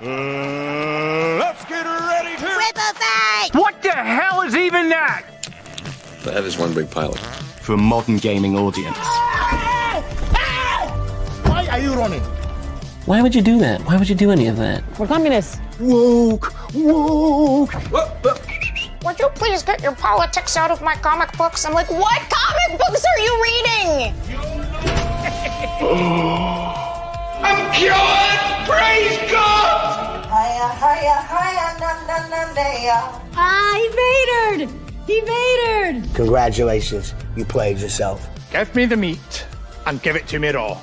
Let's get ready to... Triple fight! What the hell is even that? That is one big pilot. For a modern gaming audience. Why are you running? Why would you do that? Why would you do any of that? We're communists. Woke. Would you please get your politics out of my comic books? I'm like, what comic books are you reading? I'm cured! Praise God! Hiya, hiya, hiya, na na na He vatored! He vatored! Congratulations, you played yourself. Give me the meat and give it to me raw.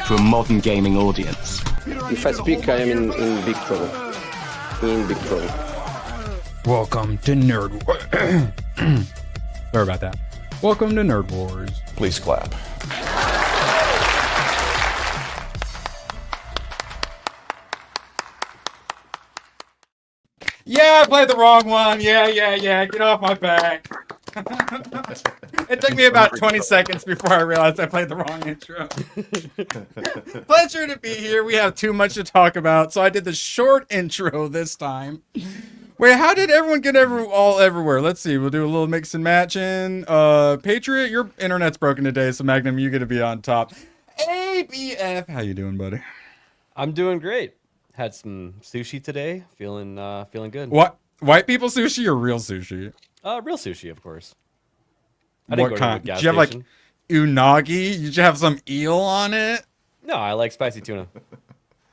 For a modern gaming audience. If I speak, I am in big trouble. In big trouble. Welcome to Nerd Wars. Sorry about that. Welcome to Nerd Wars. Please clap. Yeah, I played the wrong one. Yeah. Get off my back. It took me about 20 seconds before I realized I played the wrong intro. Pleasure to be here. We have too much to talk about, so I did the short intro this time. Wait, how did everyone get all everywhere? Let's see. We'll do a little mix and matching. Patriot, your internet's broken today, so Magnum, you get to be on top. ABF, how you doing, buddy? I'm doing great. Had some sushi today. Feeling good. What? White people sushi or real sushi? Real sushi, of course. What kind? Did you have like unagi? Did you have some eel on it? No, I like spicy tuna.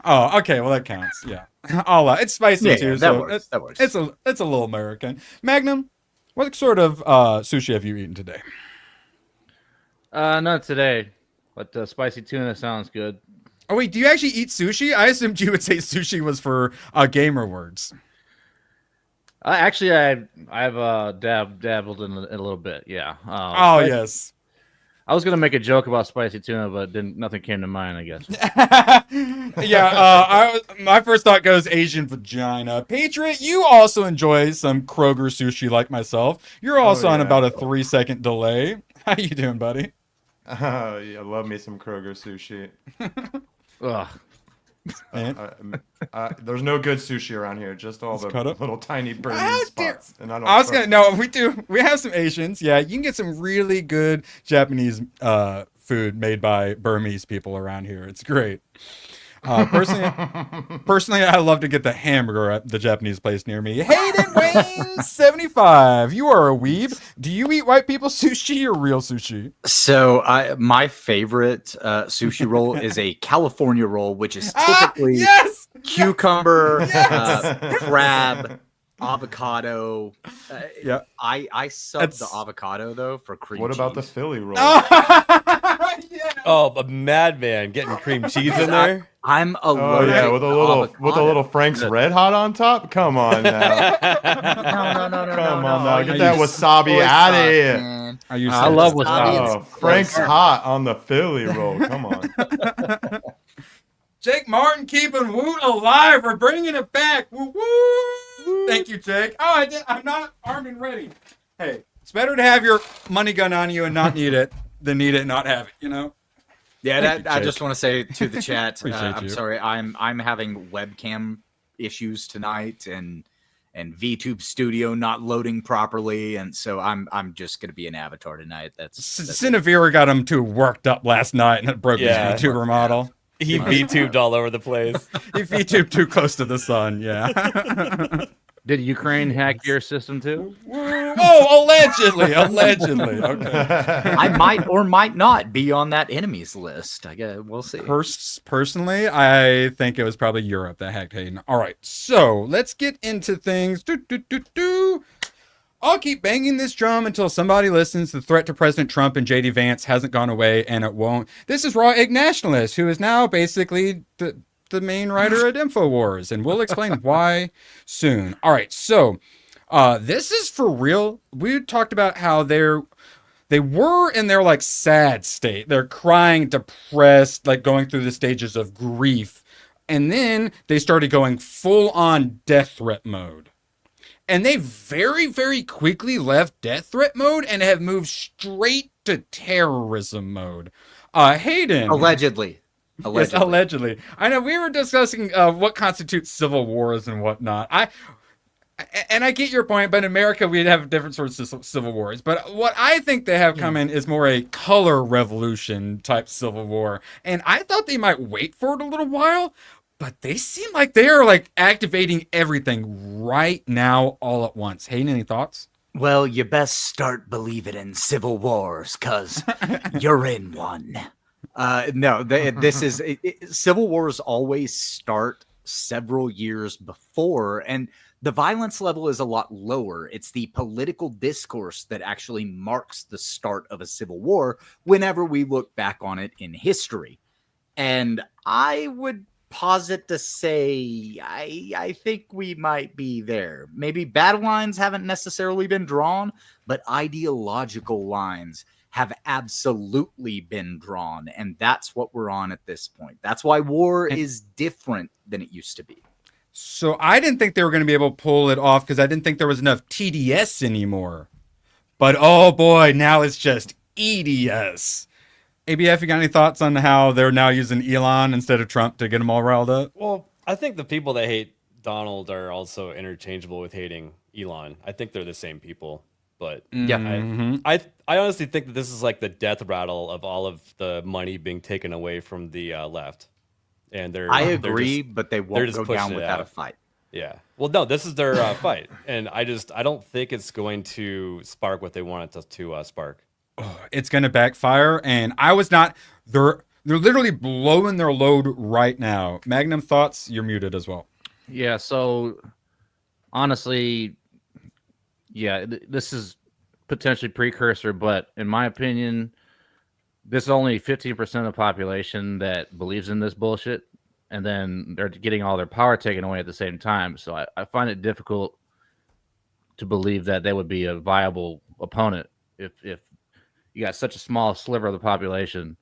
Oh, okay. Well, that counts. Yeah. It's spicy too. That So works. That works. It's a little American. Magnum, what sort of sushi have you eaten today? Not today, but spicy tuna sounds good. Oh wait, do you actually eat sushi? I assumed you would say sushi was for gamer words. Actually, I've dabbled in it a little bit. Yeah. Yes. I was gonna make a joke about spicy tuna, but nothing came to mind. I guess. Yeah. My first thought goes Asian vagina. Patriot, you also enjoy some Kroger sushi like myself. You're also on about a 3-second delay. How you doing, buddy? Yeah, love me some Kroger sushi. Ugh. There's no good sushi around here. Just all the little tiny Burmese spots. And we have some Asians. Yeah, you can get some really good Japanese food made by Burmese people around here. It's great. Personally, I love to get the hamburger at the Japanese place near me. Hayden Wayne 75. You are a weeb. Do you eat white people sushi or real sushi? So my favorite sushi roll is a California roll, which is typically cucumber, crab, avocado. Yeah. I sub the avocado though for cream cheese. What about the Philly roll? Oh, a madman getting cream cheese in there. I'm a with a little Frank's Red Hot on top. Come on now. No. Come on now. Get that wasabi out of here. I love wasabi. Frank's Hot on the Philly roll. Come on. Jake Martin keeping Woot alive. We're bringing it back. Woo woo. Thank you, Jake. I'm not armed and ready. Hey, it's better to have your money gun on you and not need it than need it and not have it, you know? Yeah, I just want to say to the chat, I'm you. sorry, I'm having webcam issues tonight and VTube Studio not loading properly, and so I'm just gonna be an avatar tonight. That's Cinevera got him too worked up last night and it broke his VTuber model. He VTubed all over the place. He VTubed too close to the sun, yeah. Did Ukraine hack your system too? Oh, allegedly. Okay. I might or might not be on that enemies list. I guess we'll see. Personally, I think it was probably Europe that hacked Hayden. All right, so let's get into things. I'll keep banging this drum until somebody listens. The threat to President Trump and JD Vance hasn't gone away, and it won't. This is Raw Egg Nationalist, who is now basically the main writer at InfoWars, and we'll explain why soon. All right, so this is for real. We talked about how they were in their like sad state. They're crying, depressed, like going through the stages of grief. And then they started going full on death threat mode. And they very, very quickly left death threat mode and have moved straight to terrorism mode. Hayden. Allegedly. Yes, allegedly. I know we were discussing what constitutes civil wars and whatnot. I get your point, but in America we'd have different sorts of civil wars. But what I think they have coming is more a color revolution type civil war. And I thought they might wait for it a little while, but they seem like they are like activating everything right now all at once. Hayden, any thoughts? Well, you best start believing in civil wars, cause you're in one. No, this is civil wars always start several years before, and the violence level is a lot lower. It's the political discourse that actually marks the start of a civil war whenever we look back on it in history. And I would posit to say I think we might be there. Maybe battle lines haven't necessarily been drawn, but ideological lines have absolutely been drawn, and that's what we're on at this point. That's why war is different than it used to be. So I didn't think they were going to be able to pull it off because I didn't think there was enough TDS anymore. But oh boy, now it's just EDS. ABF, you got any thoughts on how they're now using Elon instead of Trump to get them all riled up? Well, I think the people that hate Donald are also interchangeable with hating Elon. I think they're the same people. But yeah, I honestly think that this is like the death rattle of all of the money being taken away from the left. And I agree, but they won't go down without a fight. Yeah. Well, no, this is their fight, and I don't think it's going to spark what they want it to spark. Oh, it's going to backfire, and I was not. They're literally blowing their load right now. Magnum, thoughts? You're muted as well. Yeah. So honestly, yeah, this is potentially precursor, but in my opinion, this is only 15% of the population that believes in this bullshit, and then they're getting all their power taken away at the same time. So I find it difficult to believe that they would be a viable opponent if you got such a small sliver of the population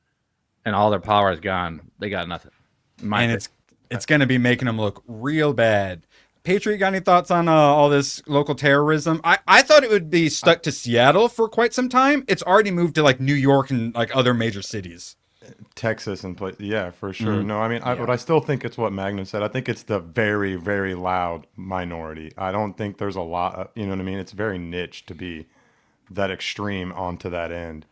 and all their power is gone. They got nothing. And it's going to be making them look real bad. Patriot, got any thoughts on all this local terrorism? I thought it would be stuck to Seattle for quite some time. It's already moved to like New York and like other major cities. Texas and yeah, for sure. No, I mean, but I still think it's what Magnum said. I think it's the very, very loud minority. I don't think there's a lot, you know what I mean? It's very niche to be that extreme onto that end.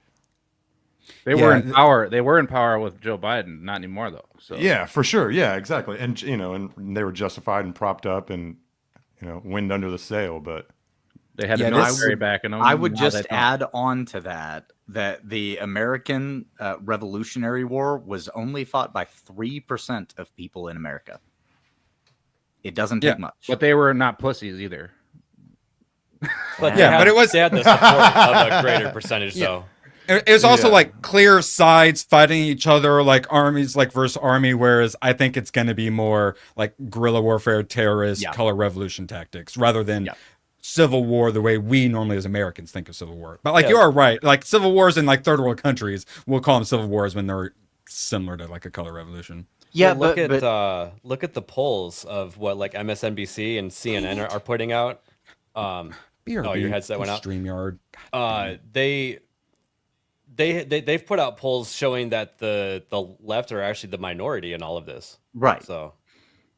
They were in power. They were in power with Joe Biden, not anymore though. So yeah, for sure. Yeah, exactly. And and they were justified and propped up and wind under the sail. But they had the military backing them. I would just add on to that the American Revolutionary War was only fought by 3% of people in America. It doesn't take much. But they were not pussies either. But they had the support of a greater percentage, though. It was also like clear sides fighting each other, like armies, like versus army. Whereas I think it's going to be more like guerrilla warfare, terrorist, color revolution tactics, rather than civil war the way we normally as Americans think of civil war. But like you are right, like civil wars in like third world countries, we'll call them civil wars when they're similar to like a color revolution. Yeah, look at the polls of what like MSNBC and CNN are putting out. Your headset went out. StreamYard. They've put out polls showing that the left are actually the minority in all of this. Right. So,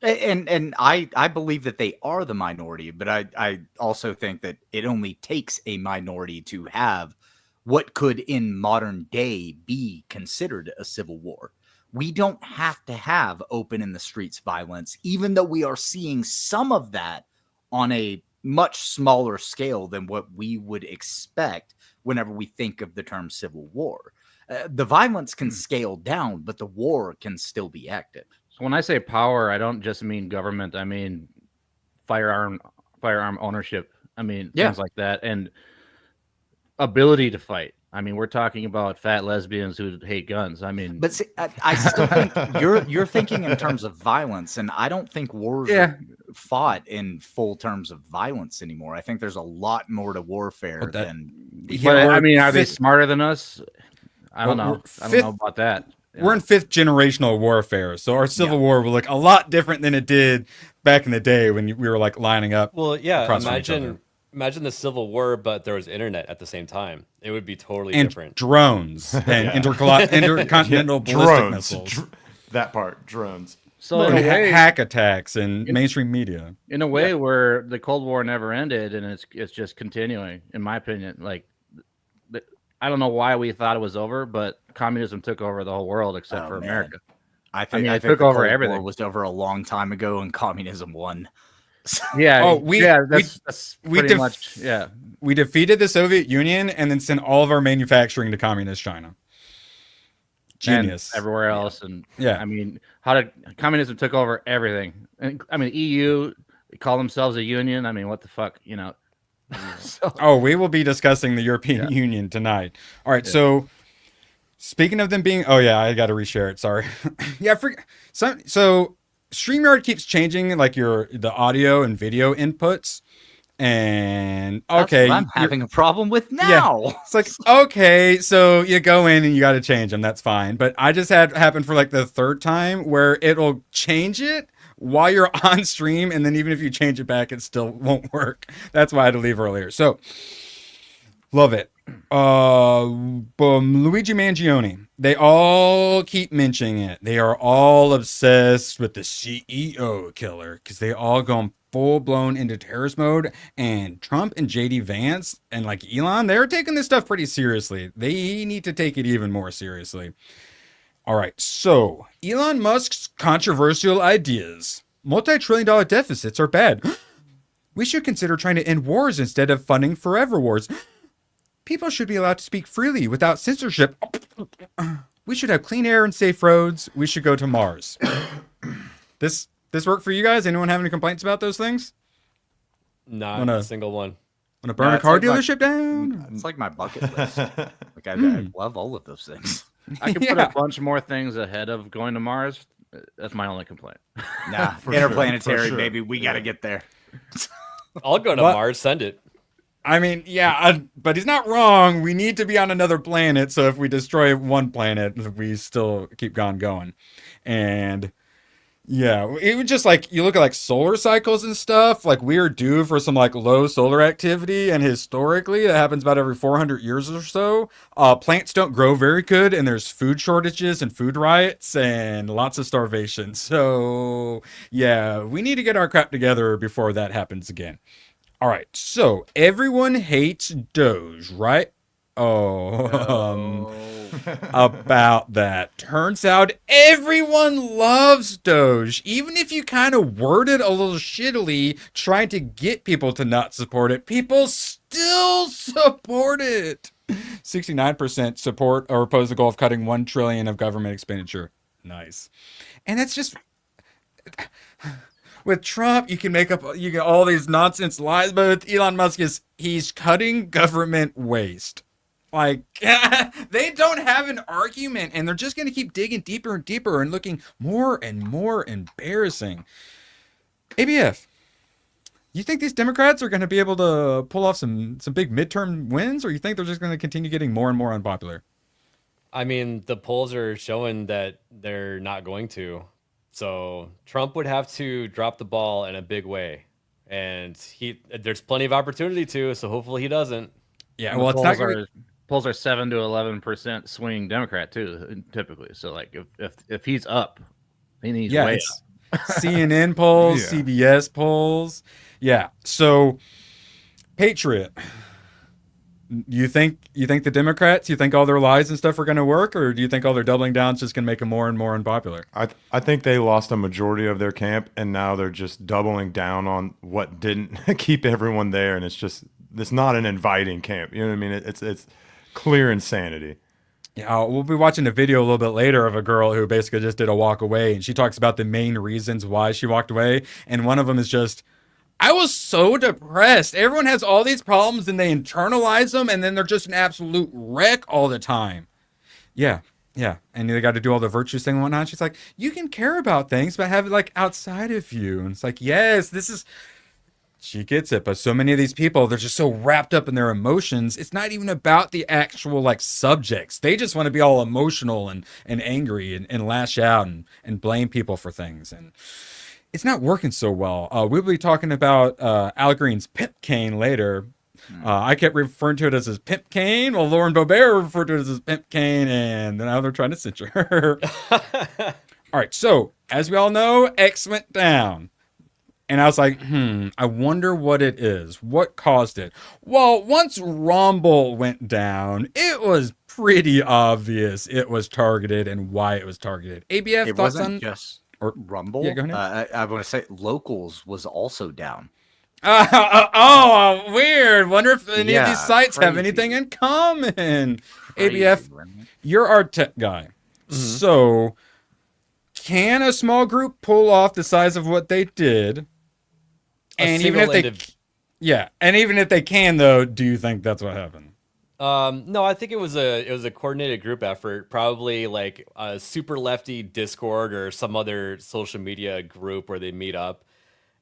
and I believe that they are the minority, but I also think that it only takes a minority to have what could in modern day be considered a civil war. We don't have to have open in the streets violence, even though we are seeing some of that on a much smaller scale than what we would expect whenever we think of the term civil war. The violence can scale down, but the war can still be active. So when I say power, I don't just mean government. I mean firearm ownership. I mean things like that, and ability to fight. I mean, we're talking about fat lesbians who hate guns. I mean, but see, I still think you're thinking in terms of violence, and I don't think wars are fought in full terms of violence anymore. I think there's a lot more to warfare than. But, I mean, are they smarter than us? I don't know. I don't know about that. We're in fifth generational warfare, so our civil war will look a lot different than it did back in the day when we were like lining up. Well, yeah, imagine the Civil War, but there was internet at the same time. It would be totally different. Drones and intercontinental ballistic missiles. that part, drones. So in a way, hack attacks and mainstream media. In a way where the Cold War never ended and it's just continuing, in my opinion. Like, I don't know why we thought it was over, but communism took over the whole world except for America. I think it took over everything. War was over a long time ago, and communism won. Yeah. That's pretty much. Yeah. We defeated the Soviet Union and then sent all of our manufacturing to communist China. Genius. And everywhere else, and yeah, I mean, communism took over everything. And I mean, EU, they call themselves a union. I mean, what the fuck, you know? We will be discussing the European Union tonight. All right, so speaking of them being, I got to reshare it. Sorry. So StreamYard keeps changing like the audio and video inputs. And That's what I'm having a problem with now. Yeah. It's like, okay, so you go in and you got to change them. That's fine. But I just had happen for like the third time where it'll change it while you're on stream. And then even if you change it back, it still won't work. That's why I had to leave earlier. So love it. Luigi Mangione. They all keep mentioning it. They are all obsessed with the CEO killer because they all go full-blown into terrorist mode, and Trump and JD Vance and like Elon, they're taking this stuff pretty seriously. They need to take it even more seriously. All right, so Elon Musk's controversial ideas. Multi-trillion-dollar deficits are bad. We should consider trying to end wars instead of funding forever wars. People should be allowed to speak freely without censorship. We should have clean air and safe roads. We should go to Mars. This work for you guys? Anyone have any complaints about those things? Not a single one. Want to burn a car dealership down? It's like my bucket list. Like I love all of those things. I could put a bunch more things ahead of going to Mars. That's my only complaint. Nah, interplanetary, baby. We got to get there. I'll go to Mars. Send it. I mean, but he's not wrong. We need to be on another planet. So if we destroy one planet, we still keep going. And yeah, it was just like, you look at like solar cycles and stuff, like we're due for some like low solar activity. And historically, that happens about every 400 years or so. Plants don't grow very good, and there's food shortages and food riots and lots of starvation. So yeah, we need to get our crap together before that happens again. All right, so everyone hates Doge, right? About that. Turns out everyone loves Doge. Even if you kind of word it a little shittily, trying to get people to not support it, people still support it. 69% support or oppose the goal of cutting $1 trillion of government expenditure. Nice. And that's just... With Trump, you get all these nonsense lies, but with Elon Musk, he's cutting government waste. Like, they don't have an argument, and they're just going to keep digging deeper and deeper and looking more and more embarrassing. ABF, you think these Democrats are going to be able to pull off some big midterm wins, or you think they're just going to continue getting more and more unpopular? I mean, the polls are showing that they're not going to. So Trump would have to drop the ball in a big way, and there's plenty of opportunity to. So hopefully he doesn't. Yeah, well, it's not going polls are 7 to 11% swing Democrat too, typically. So like if he's up, he's way up. CNN polls, CBS polls. Yeah. So Patriot, you think the Democrats, you think all their lies and stuff are going to work, or do you think all their doubling down is just going to make them more and more unpopular? I think they lost a majority of their camp, and now they're just doubling down on what didn't keep everyone there, and it's not an inviting camp. You know what I mean? It's clear insanity. Yeah, we'll be watching a video a little bit later of a girl who basically just did a walk away, and she talks about the main reasons why she walked away, and one of them is just, I was so depressed. Everyone has all these problems and they internalize them, and then they're just an absolute wreck all the time. Yeah. And they got to do all the virtues thing and whatnot. She's like, you can care about things, but have it like outside of you. And it's like, yes, she gets it. But so many of these people, they're just so wrapped up in their emotions. It's not even about the actual like subjects. They just want to be all emotional and angry and lash out and blame people for things. And it's not working so well. We'll be talking about Al Green's pimp cane later. I kept referring to it as his pimp cane, while Lauren Boebert referred to it as his pimp cane, and now they're trying to censor her. All right, so as we all know, X went down. And I was like, I wonder what it is. What caused it? Well, once Rumble went down, it was pretty obvious it was targeted and why it was targeted. ABF, It thoughts wasn't on just or Rumble. Yeah, go ahead. I want to say Locals was also down. Weird. Wonder if any of these sites have crazy. anything in common. Crazy, ABF, right? you're our tech guy. So, can a small group pull off the size of what they did? And even if and even if they can, though, do you think that's what happened? No, I think it was a coordinated group effort, probably like a super lefty Discord or some other social media group where they meet up,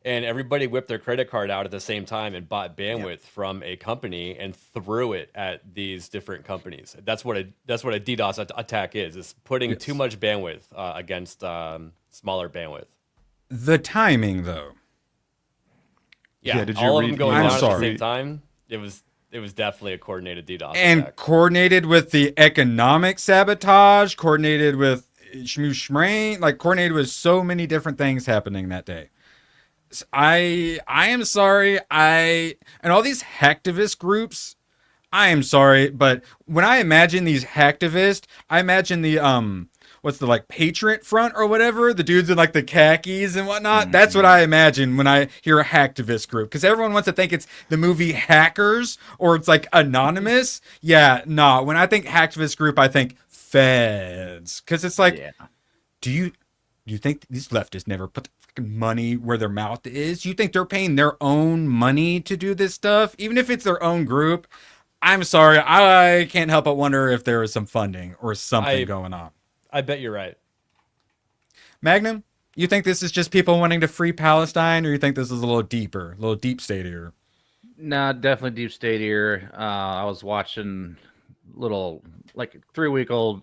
and everybody whipped their credit card out at the same time and bought bandwidth from a company and threw it at these different companies. That's what a DDoS attack is putting too much bandwidth against smaller bandwidth. The timing, though. Yeah, did you all of read them going Elon's down at the same time. It was definitely a coordinated DDoS attack. Coordinated with the economic sabotage, coordinated with shmoosh, like coordinated with so many different things happening that day. So I am sorry. And all these hacktivist groups, I am sorry, but when I imagine these hacktivists, I imagine the what's the like Patriot Front or whatever, the dudes in like the khakis and whatnot. That's what I imagine when I hear a hacktivist group, because everyone wants to think it's the movie Hackers or it's like Anonymous. Yeah, no. When I think hacktivist group, I think feds, because it's like, do you think these leftists never put the fucking money where their mouth is? You think they're paying their own money to do this stuff, even if it's their own group? I'm sorry, I can't help but wonder if there is some funding or something going on. I bet you're right. Magnum, you think this is just people wanting to free Palestine, or you think this is a little deeper, a little deep state-ier? No, definitely deep state here. I was watching little like 3-week-old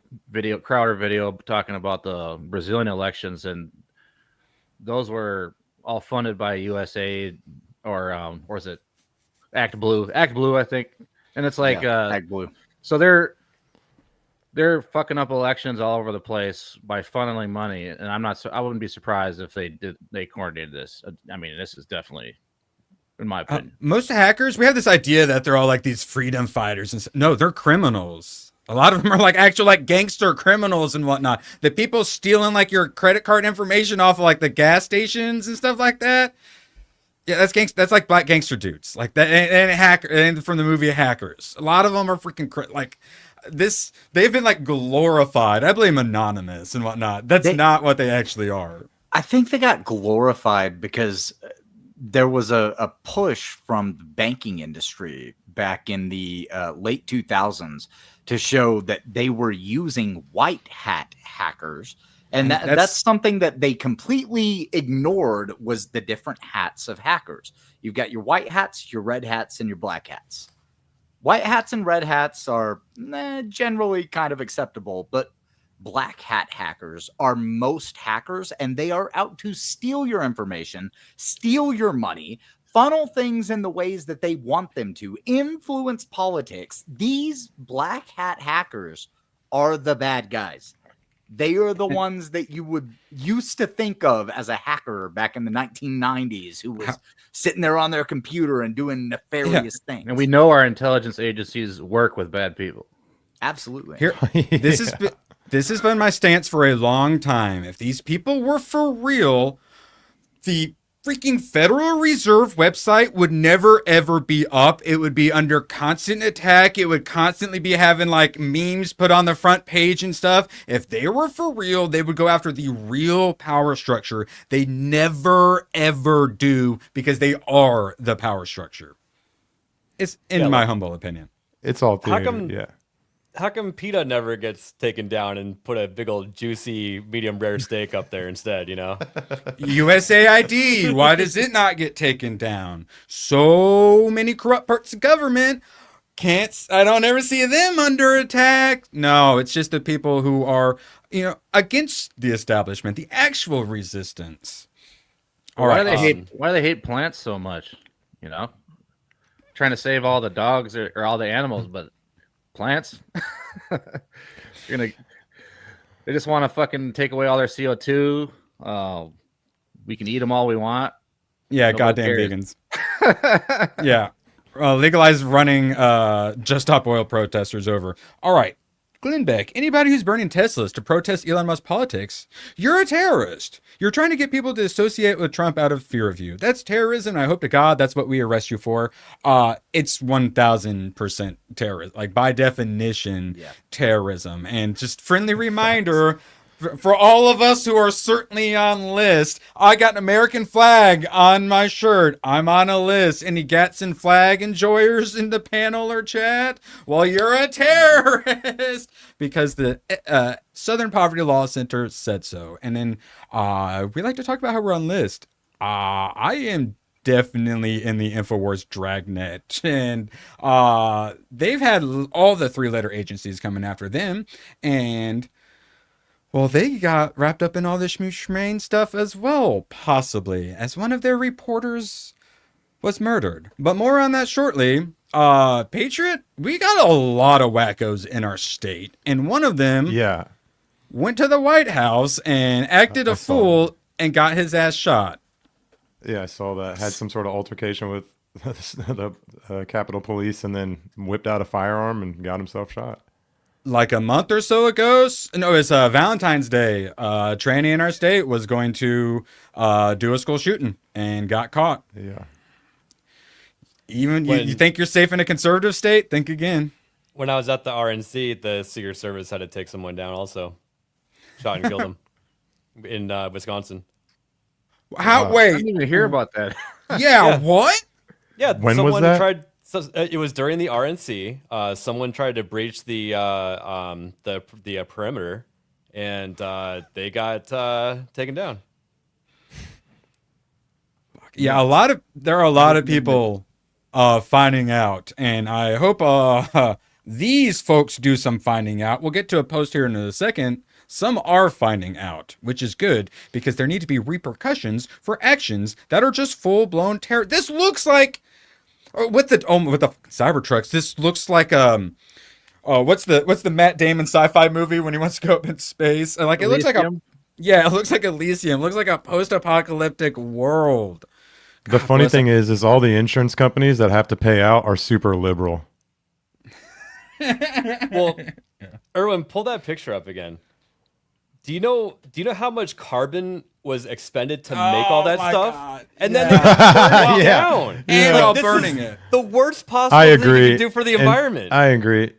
Crowder video talking about the Brazilian elections, and those were all funded by USA or is it Act Blue, I think. And it's like Act Blue. So they're fucking up elections all over the place by funneling money, and I wouldn't be surprised if they coordinated this. I mean, this is definitely, in my opinion. Most hackers, we have this idea that they're all like these freedom fighters, and no, they're criminals. A lot of them are like actual like gangster criminals and whatnot. The people stealing like your credit card information off of like the gas stations and stuff like that. Yeah, that's like black gangster dudes like that, and from the movie Hackers. A lot of them are freaking like this. They've been like glorified. I blame Anonymous and whatnot. That's not what they actually are. I think they got glorified because there was a push from the banking industry back in the late 2000s to show that they were using white hat hackers. And that's something that they completely ignored, was the different hats of hackers. You've got your white hats, your red hats, and your black hats. White hats and red hats are generally kind of acceptable, but black hat hackers are most hackers, and they are out to steal your information, steal your money, funnel things in the ways that they want them to, influence politics. These black hat hackers are the bad guys. They are the ones that you would used to think of as a hacker back in the 1990s, who was sitting there on their computer and doing nefarious things. And we know our intelligence agencies work with bad people. Absolutely. Here, this has been my stance for a long time. If these people were for real, the freaking Federal Reserve website would never ever be up. It would be under constant attack. It would constantly be having like memes put on the front page and stuff. If they were for real, they would go after the real power structure. They never ever do, because they are the power structure. It's in my humble opinion. It's all theater. How come PETA never gets taken down and put a big old juicy medium rare steak up there instead, you know? USAID, why does it not get taken down? So many corrupt parts of government. I don't ever see them under attack. No, it's just the people who are, against the establishment, the actual resistance. Why do they hate plants so much? Trying to save all the dogs or all the animals, but plants. You're gonna They just want to fucking take away all their CO2. We can eat them all we want. Yeah, Nobody goddamn cares. vegans. Yeah. Legalize running Just Stop Oil protesters over. All right. Glenn Beck, anybody who's burning Teslas to protest Elon Musk politics, you're a terrorist. You're trying to get people to associate with Trump out of fear of you. That's terrorism. I hope to God that's what we arrest you for. It's 1000% terrorism. Like, by definition, terrorism. And just friendly reminder, for all of us who are certainly on list, I got an American flag on my shirt. I'm on a list. Any Gatson flag enjoyers in the panel or chat? Well, you're a terrorist because the Southern Poverty Law Center said so. And then we like to talk about how we're on list. I am definitely in the InfoWars dragnet, and they've had all the 3-letter agencies coming after them, and well, they got wrapped up in all this schmooshmain stuff as well, possibly, as one of their reporters was murdered. But more on that shortly. Patriot, we got a lot of wackos in our state, and one of them went to the White House and acted a fool and got his ass shot. Yeah, I saw that. Had some sort of altercation with the Capitol Police and then whipped out a firearm and got himself shot. Like a month or so ago, no, it's Valentine's Day. Tranny in our state was going to do a school shooting and got caught. Yeah. Even you think you're safe in a conservative state? Think again. When I was at the RNC, the Secret Service had to take someone down also. Shot and killed him in Wisconsin. How? Wait. I didn't even hear about that. Yeah, what? Yeah, when someone was that? tried. So, it was during the RNC. Someone tried to breach the perimeter, and they got taken down. Yeah, there are a lot of people finding out, and I hope these folks do some finding out. We'll get to a post here in a second. Some are finding out, which is good because there need to be repercussions for actions that are just full-blown terror. This looks like. With the Cybertrucks, this looks like what's the Matt Damon sci-fi movie when he wants to go up in space? Like, it looks like it looks like Elysium. It looks like a post-apocalyptic world. The funny thing is all the insurance companies that have to pay out are super liberal. Well, Erwin, pull that picture up again. Do you know how much carbon was expended to make all that stuff? God. And then they burned it down. And Like, while this burning is it. the worst possible I thing agree. you can do for the environment. I agree.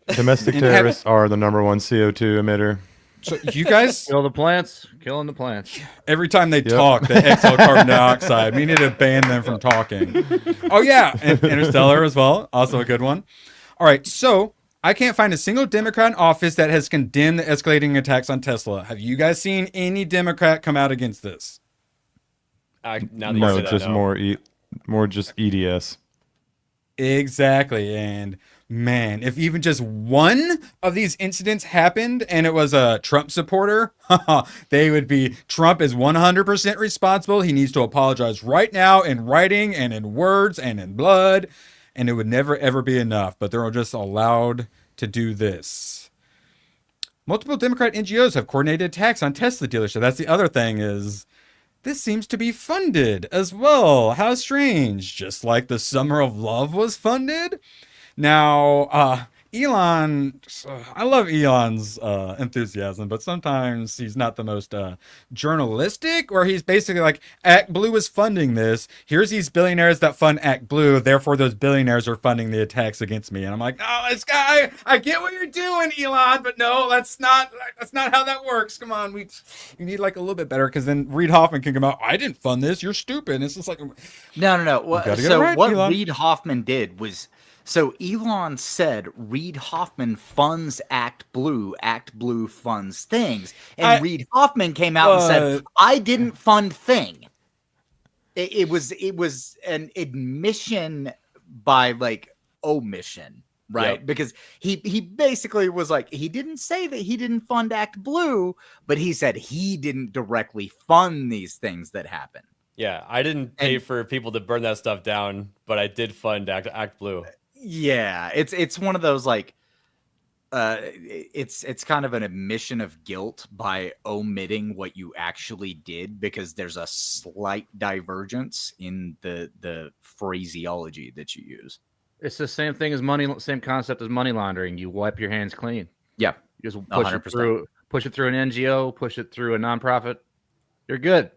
Domestic terrorists are the number one CO2 emitter. So you guys Kill the plants. Killing the plants. every time they talk, they exhale carbon dioxide. We need to ban them from talking. Oh yeah, and Interstellar as well, also a good one. All right, so I can't find a single Democrat in office that has condemned the escalating attacks on Tesla. Have you guys seen any Democrat come out against this? Now that you No, say that, just no. more just EDS. Exactly, and man, if even just one of these incidents happened and it was a Trump supporter, they would be, Trump is 100% responsible. He needs to apologize right now in writing and in words and in blood. And it would never, ever be enough. But they're just allowed to do this. Multiple Democrat NGOs have coordinated attacks on Tesla dealerships. That's the other thing is, this seems to be funded as well. How strange. Just like the Summer of Love was funded. Now, Elon, I love Elon's enthusiasm, but sometimes he's not the most journalistic, where he's basically like, Act Blue is funding this. Here's these billionaires that fund Act Blue. Therefore, those billionaires are funding the attacks against me. And I'm like, no, this guy, I get what you're doing, Elon, but no, that's not how that works. Come on, you need like a little bit better, because then Reid Hoffman can come out, I didn't fund this. You're stupid. And it's just like, no. What Elon. Reid Hoffman did was, so Elon said Reid Hoffman funds Act Blue funds things. And Reid Hoffman came out and said, I didn't fund thing. It was an admission by like omission, right? Yep. Because he basically was like, he didn't say that he didn't fund Act Blue, but he said he didn't directly fund these things that happen. Yeah, I didn't pay for people to burn that stuff down, but I did fund Act Blue. Yeah, it's one of those like, it's kind of an admission of guilt by omitting what you actually did, because there's a slight divergence in the phraseology that you use. It's the same thing as same concept as money laundering. You wipe your hands clean. Yeah, you just push it through an NGO, push it through a nonprofit. You're good.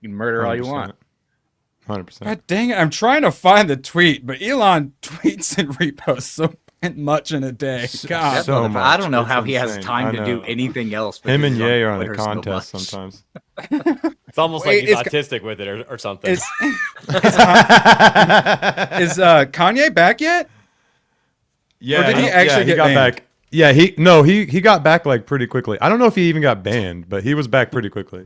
You can murder all you want. 100%. God dang it! I'm trying to find the tweet, but Elon tweets and reposts so much in a day. God, so much. I don't know It's how he has insane. time to I do know. anything else. Him and because he's Ye are on a Twitter so contest much. sometimes. It's almost like he's autistic with it or something. Is Kanye back yet? Yeah, Or did he actually get got banned? back? Yeah, he got back like pretty quickly. I don't know if he even got banned, but he was back pretty quickly.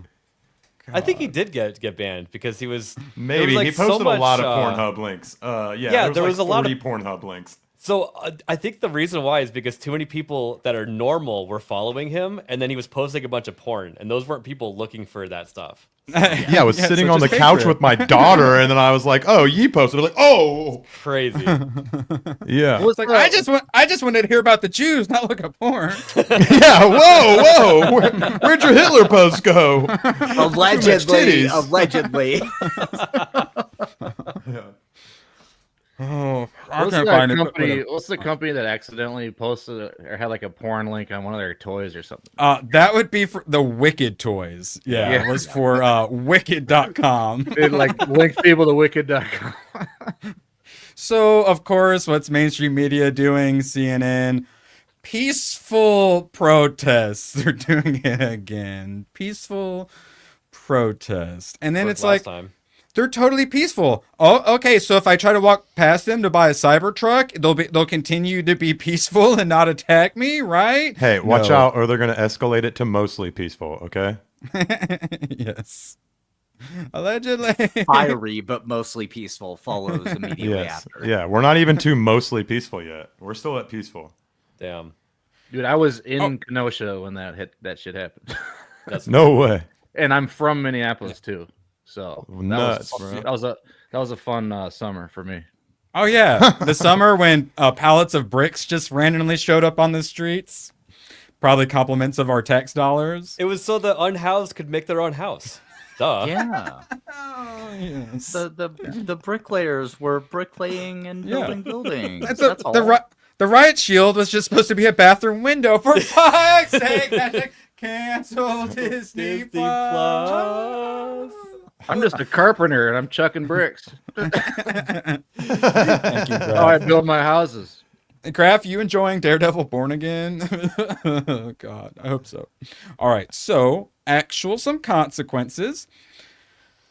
I think he did get banned because he was Maybe like he posted so much, a lot of Pornhub links. There was a lot of Pornhub links. So I think the reason why is because too many people that are normal were following him, and then he was posting a bunch of porn, and those weren't people looking for that stuff. Yeah, I was sitting on the couch with my daughter, and then I was like, "Oh, Ye posted." I was like, "Oh, crazy." Yeah, It's like I just wanted to hear about the Jews, not look at porn. yeah. Whoa. Where'd your Hitler post go? Allegedly. Yeah. Oh, I can't find it. What's the company that accidentally posted or had like a porn link on one of their toys or something? That would be for the Wicked toys. Yeah. It was for wicked.com. It like linked people to wicked.com. So, of course, what's mainstream media doing? CNN. Peaceful protests. They're doing it again. Peaceful protest. And then it's like, they're totally peaceful. Oh, okay. So if I try to walk past them to buy a Cybertruck, they'll continue to be peaceful and not attack me, right? Hey, watch out, or they're gonna escalate it to mostly peaceful. Okay. Yes. Allegedly. Fiery but mostly peaceful follows immediately after. Yeah, we're not even too mostly peaceful yet. We're still at peaceful. Damn. Dude, I was in Kenosha when that shit happened. No way. And I'm from Minneapolis too. So nuts, that was a fun summer for me. Oh yeah, the summer when pallets of bricks just randomly showed up on the streets. Probably compliments of our tax dollars. It was so the unhoused could make their own house. Duh. Yeah. Oh, yes. The bricklayers were bricklaying and building buildings. That's all. The riot shield was just supposed to be a bathroom window. For fuck's sake! Cancel Disney Plus. I'm just a carpenter and I'm chucking bricks. Thank you, Graf. I build my houses. Graf, you enjoying Daredevil Born Again? Oh, God, I hope so. All right, so some consequences.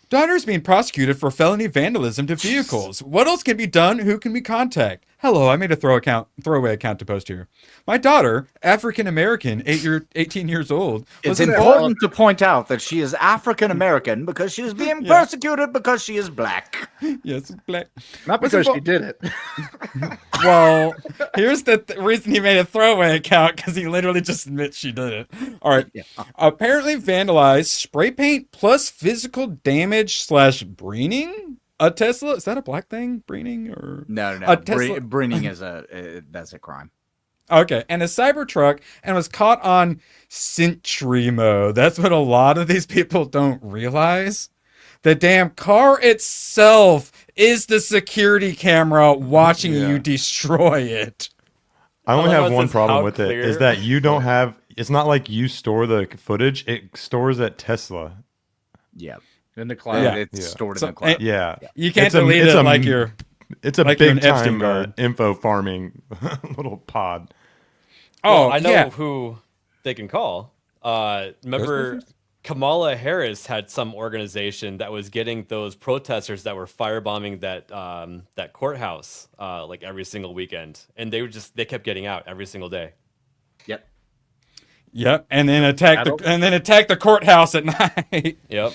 Daughter's being prosecuted for felony vandalism to vehicles. What else can be done? Who can we contact? Hello, I made a throwaway account to post here. My daughter, African American, 18 years old. It's important to point out that she is African American because she is being persecuted because she is black. Yes, black. Not because she did it. Well, here's the reason he made a throwaway account, because he literally just admits she did it. All right. Yeah. Apparently vandalized, spray paint plus physical damage / breening a Tesla. Is that a black thing? Breening or no? Breening is that's a crime. Okay, and a Cybertruck, and was caught on Sentry mode. That's what a lot of these people don't realize. The damn car itself is the security camera watching you destroy it. I only have one problem with it, is that you don't have, it's not like you store the footage, it stores at Tesla. Yeah. In the cloud. Yeah, it's stored in the cloud. Yeah. You can't delete it like you're... It's a like big time info farming little pod. Oh, I know who they can call. Remember, Kamala Harris had some organization that was getting those protesters that were firebombing that courthouse like every single weekend, and they kept getting out every single day. Yep, and then attack the courthouse at night. Yep.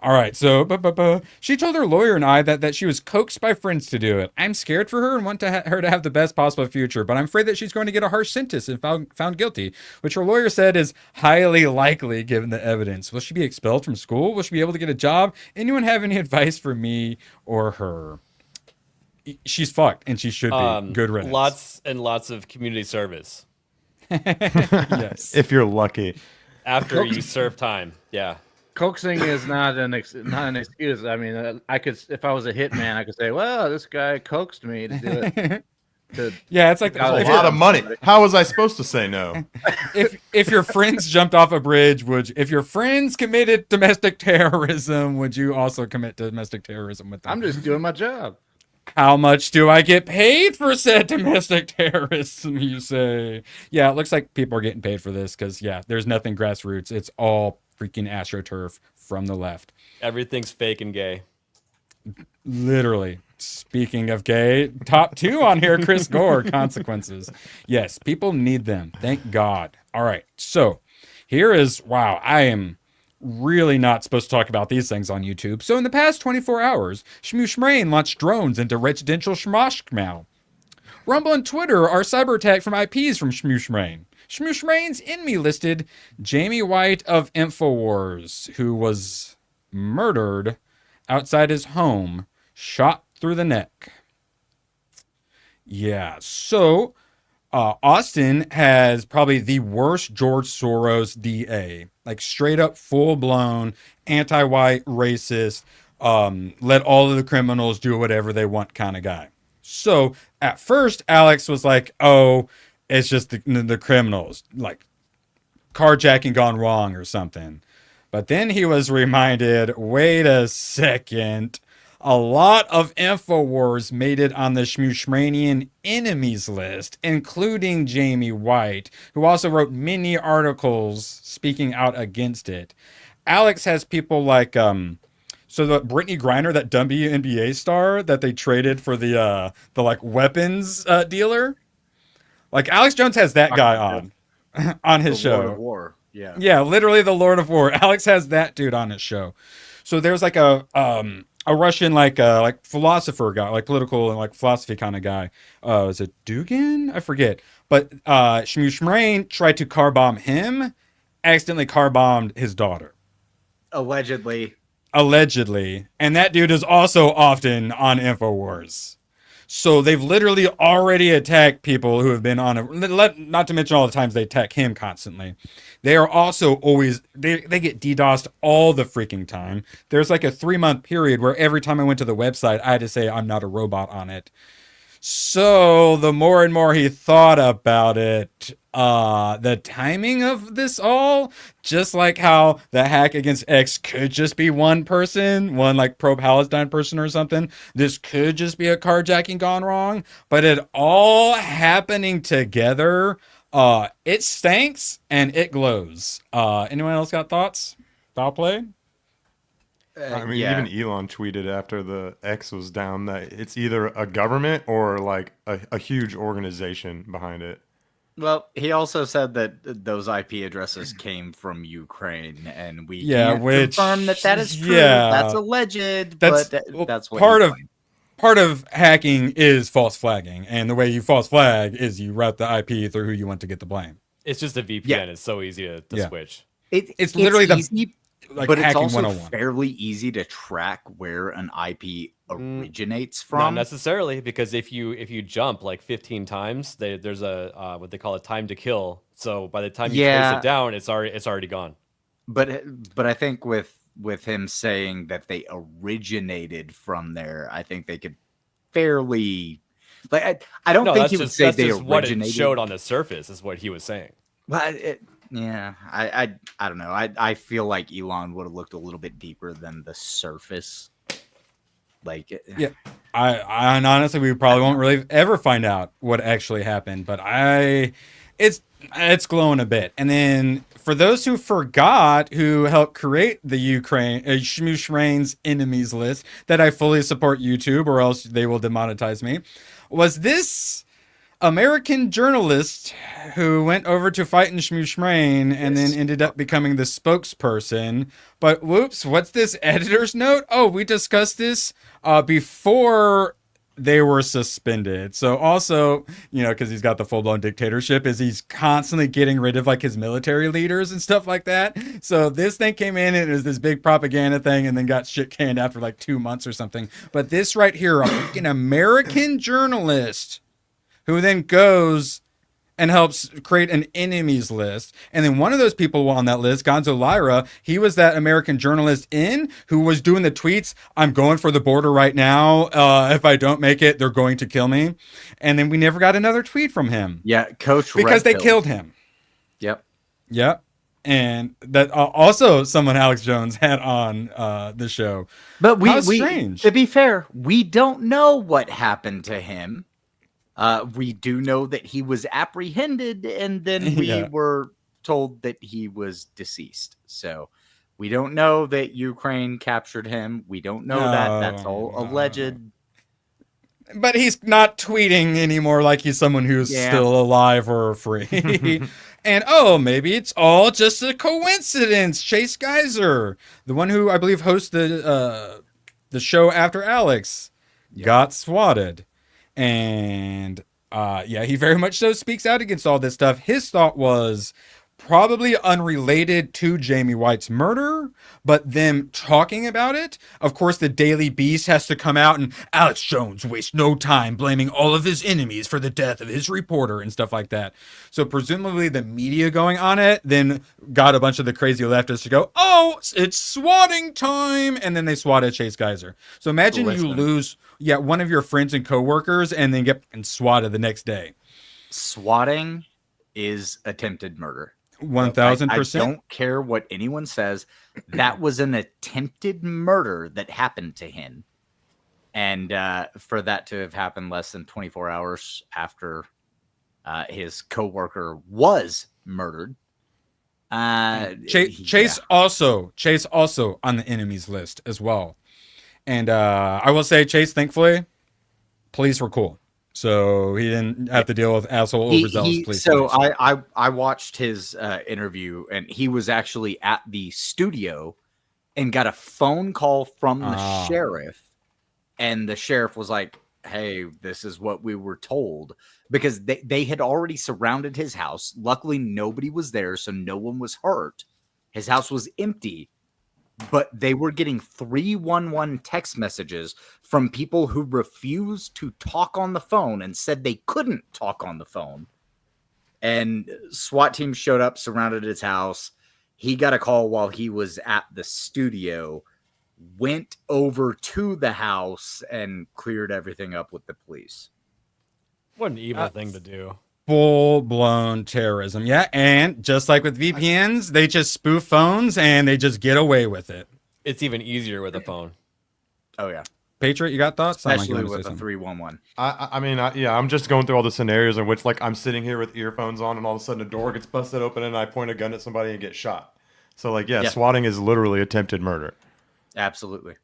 All right, so she told her lawyer and I that she was coaxed by friends to do it. I'm scared for her and want her to have the best possible future, but I'm afraid that she's going to get a harsh sentence if found guilty, which her lawyer said is highly likely given the evidence. Will she be expelled from school? Will she be able to get a job? Anyone have any advice for me or her? She's fucked, and she should be. Good riddance. Lots and lots of community service. Yes. If you're lucky. After you serve time. Yeah. Coaxing is not an excuse. I mean, I could, if I was a hitman, I could say, "Well, this guy coaxed me to do it." Yeah, it's like There's a lot of money. How was I supposed to say no? If your friends jumped off a bridge, if your friends committed domestic terrorism, would you also commit domestic terrorism with them? I'm just doing my job. How much do I get paid for said domestic terrorism, you say? Yeah, it looks like people are getting paid for this because, yeah, there's nothing grassroots. It's all freaking AstroTurf from the left. Everything's fake and gay. Literally. Speaking of gay, top 2 on here, Chris Gore, consequences. Yes, people need them. Thank God. All right. So here is, wow, I am really not supposed to talk about these things on YouTube. So in the past 24 hours, Shmoo launched drones into residential Shmoshkmau. Rumble and Twitter are cyber attacked from IPs from Shmoo. Shmoo enemy listed Jamie White of InfoWars, who was murdered outside his home, shot through the neck. Yeah, so Austin has probably the worst George Soros DA, like straight up full blown anti-white racist, let all of the criminals do whatever they want kind of guy. So at first, Alex was like, oh, it's just the criminals, like carjacking gone wrong or something. But then he was reminded, wait a second, a lot of InfoWars made it on the Shmooshranian enemies list, including Jamie White, who also wrote many articles speaking out against it. Alex has people like, so the Brittany Griner, that WNBA star that they traded for the like weapons dealer. Like Alex Jones has that guy on his show. Lord of War. Yeah. Yeah, literally the Lord of War. Alex has that dude on his show. So there's like a Russian like philosopher guy, like political and like philosophy kind of guy. Is it Dugin? I forget. But Shmoo tried to car bomb him, accidentally car bombed his daughter. Allegedly. And that dude is also often on InfoWars. So they've literally already attacked people who have been on it. Not to mention all the times they attack him constantly. They are also always, they get DDoSed all the freaking time. There's like a 3-month period where every time I went to the website, I had to say I'm not a robot on it. So the more and more he thought about it, the timing of this all, just like how the hack against X could just be one person, one like pro-Palestine person or something. This could just be a carjacking gone wrong, but it all happening together. It stinks and it glows. Anyone else got thoughts? Foul play? I mean, even Elon tweeted after the X was down that it's either a government or like a huge organization behind it. Well, he also said that those IP addresses came from Ukraine, and we can't confirm that is true. Yeah, that's alleged, but that's what part of hacking is false flagging, and the way you false flag is you route the IP through who you want to get the blame. It's just a VPN. Yeah. It's so easy to switch. It's literally easy, but it's also 101. Fairly easy to track where an IP originates from. Not necessarily, because if you jump like 15 times, there's a what they call a time to kill. So by the time you place it down, it's already gone. But I think with him saying that they originated from there, I think they could fairly I don't think he would say they originated. What it showed on the surface is what he was saying. But I don't know. I feel like Elon would have looked a little bit deeper than the surface. I honestly, we probably won't really ever find out what actually happened, but it's glowing a bit. And then for those who forgot, who helped create the Shmoo enemies list, that I fully support YouTube or else they will demonetize me, was this American journalist who went over to fight in Shmoo and then ended up becoming the spokesperson. But whoops, what's this editor's note? Oh, we discussed this before they were suspended. So also, because he's got the full-blown dictatorship, is he's constantly getting rid of like his military leaders and stuff like that. So this thing came in and it was this big propaganda thing and then got shit canned after like 2 months or something. But this right here, a fucking American journalist who then goes and helps create an enemies list. And then one of those people on that list, Gonzo Lyra, he was that American journalist who was doing the tweets, I'm going for the border right now. If I don't make it, they're going to kill me. And then we never got another tweet from him. Yeah, Coach because they Redfield. killed him. Yep. Yep. And that also someone Alex Jones had on the show. But we strange. To be fair, we don't know what happened to him. We do know that he was apprehended, and then we were told that he was deceased. So we don't know that Ukraine captured him. We don't know that. That's all alleged. But he's not tweeting anymore like he's someone who's still alive or free. And maybe it's all just a coincidence. Chase Geyser, the one who I believe hosts the show after Alex, got swatted. And he very much so speaks out against all this stuff. His thought was probably unrelated to Jamie White's murder, but them talking about it. Of course, the Daily Beast has to come out and Alex Jones wastes no time blaming all of his enemies for the death of his reporter and stuff like that. So presumably the media going on it then got a bunch of the crazy leftists to go, it's swatting time. And then they swatted Chase Geyser. So imagine you lose one of your friends and coworkers and then get swatted the next day. Swatting is attempted murder. 1,000%. I don't care what anyone says. That was an attempted murder that happened to him. And for that to have happened less than 24 hours after his coworker was murdered. Chase also on the enemies list as well. And I will say, Chase, thankfully, police were cool. So he didn't have to deal with asshole overzealous police. So I watched his interview, and he was actually at the studio and got a phone call from the sheriff. And the sheriff was like, hey, this is what we were told. Because they had already surrounded his house. Luckily, nobody was there, so no one was hurt. His house was empty. But they were getting 311 text messages from people who refused to talk on the phone and said they couldn't talk on the phone. And SWAT team showed up, surrounded his house. He got a call while he was at the studio, went over to the house and cleared everything up with the police. What an evil thing to do. Full-blown terrorism. Yeah, and just like with VPNs, they just spoof phones and they just get away with it. It's even easier with a phone. Oh, yeah. Patriot, you got thoughts? Especially with a 311. I'm just going through all the scenarios in which, like, I'm sitting here with earphones on and all of a sudden a door gets busted open and I point a gun at somebody and get shot. So, like, swatting is literally attempted murder. Absolutely.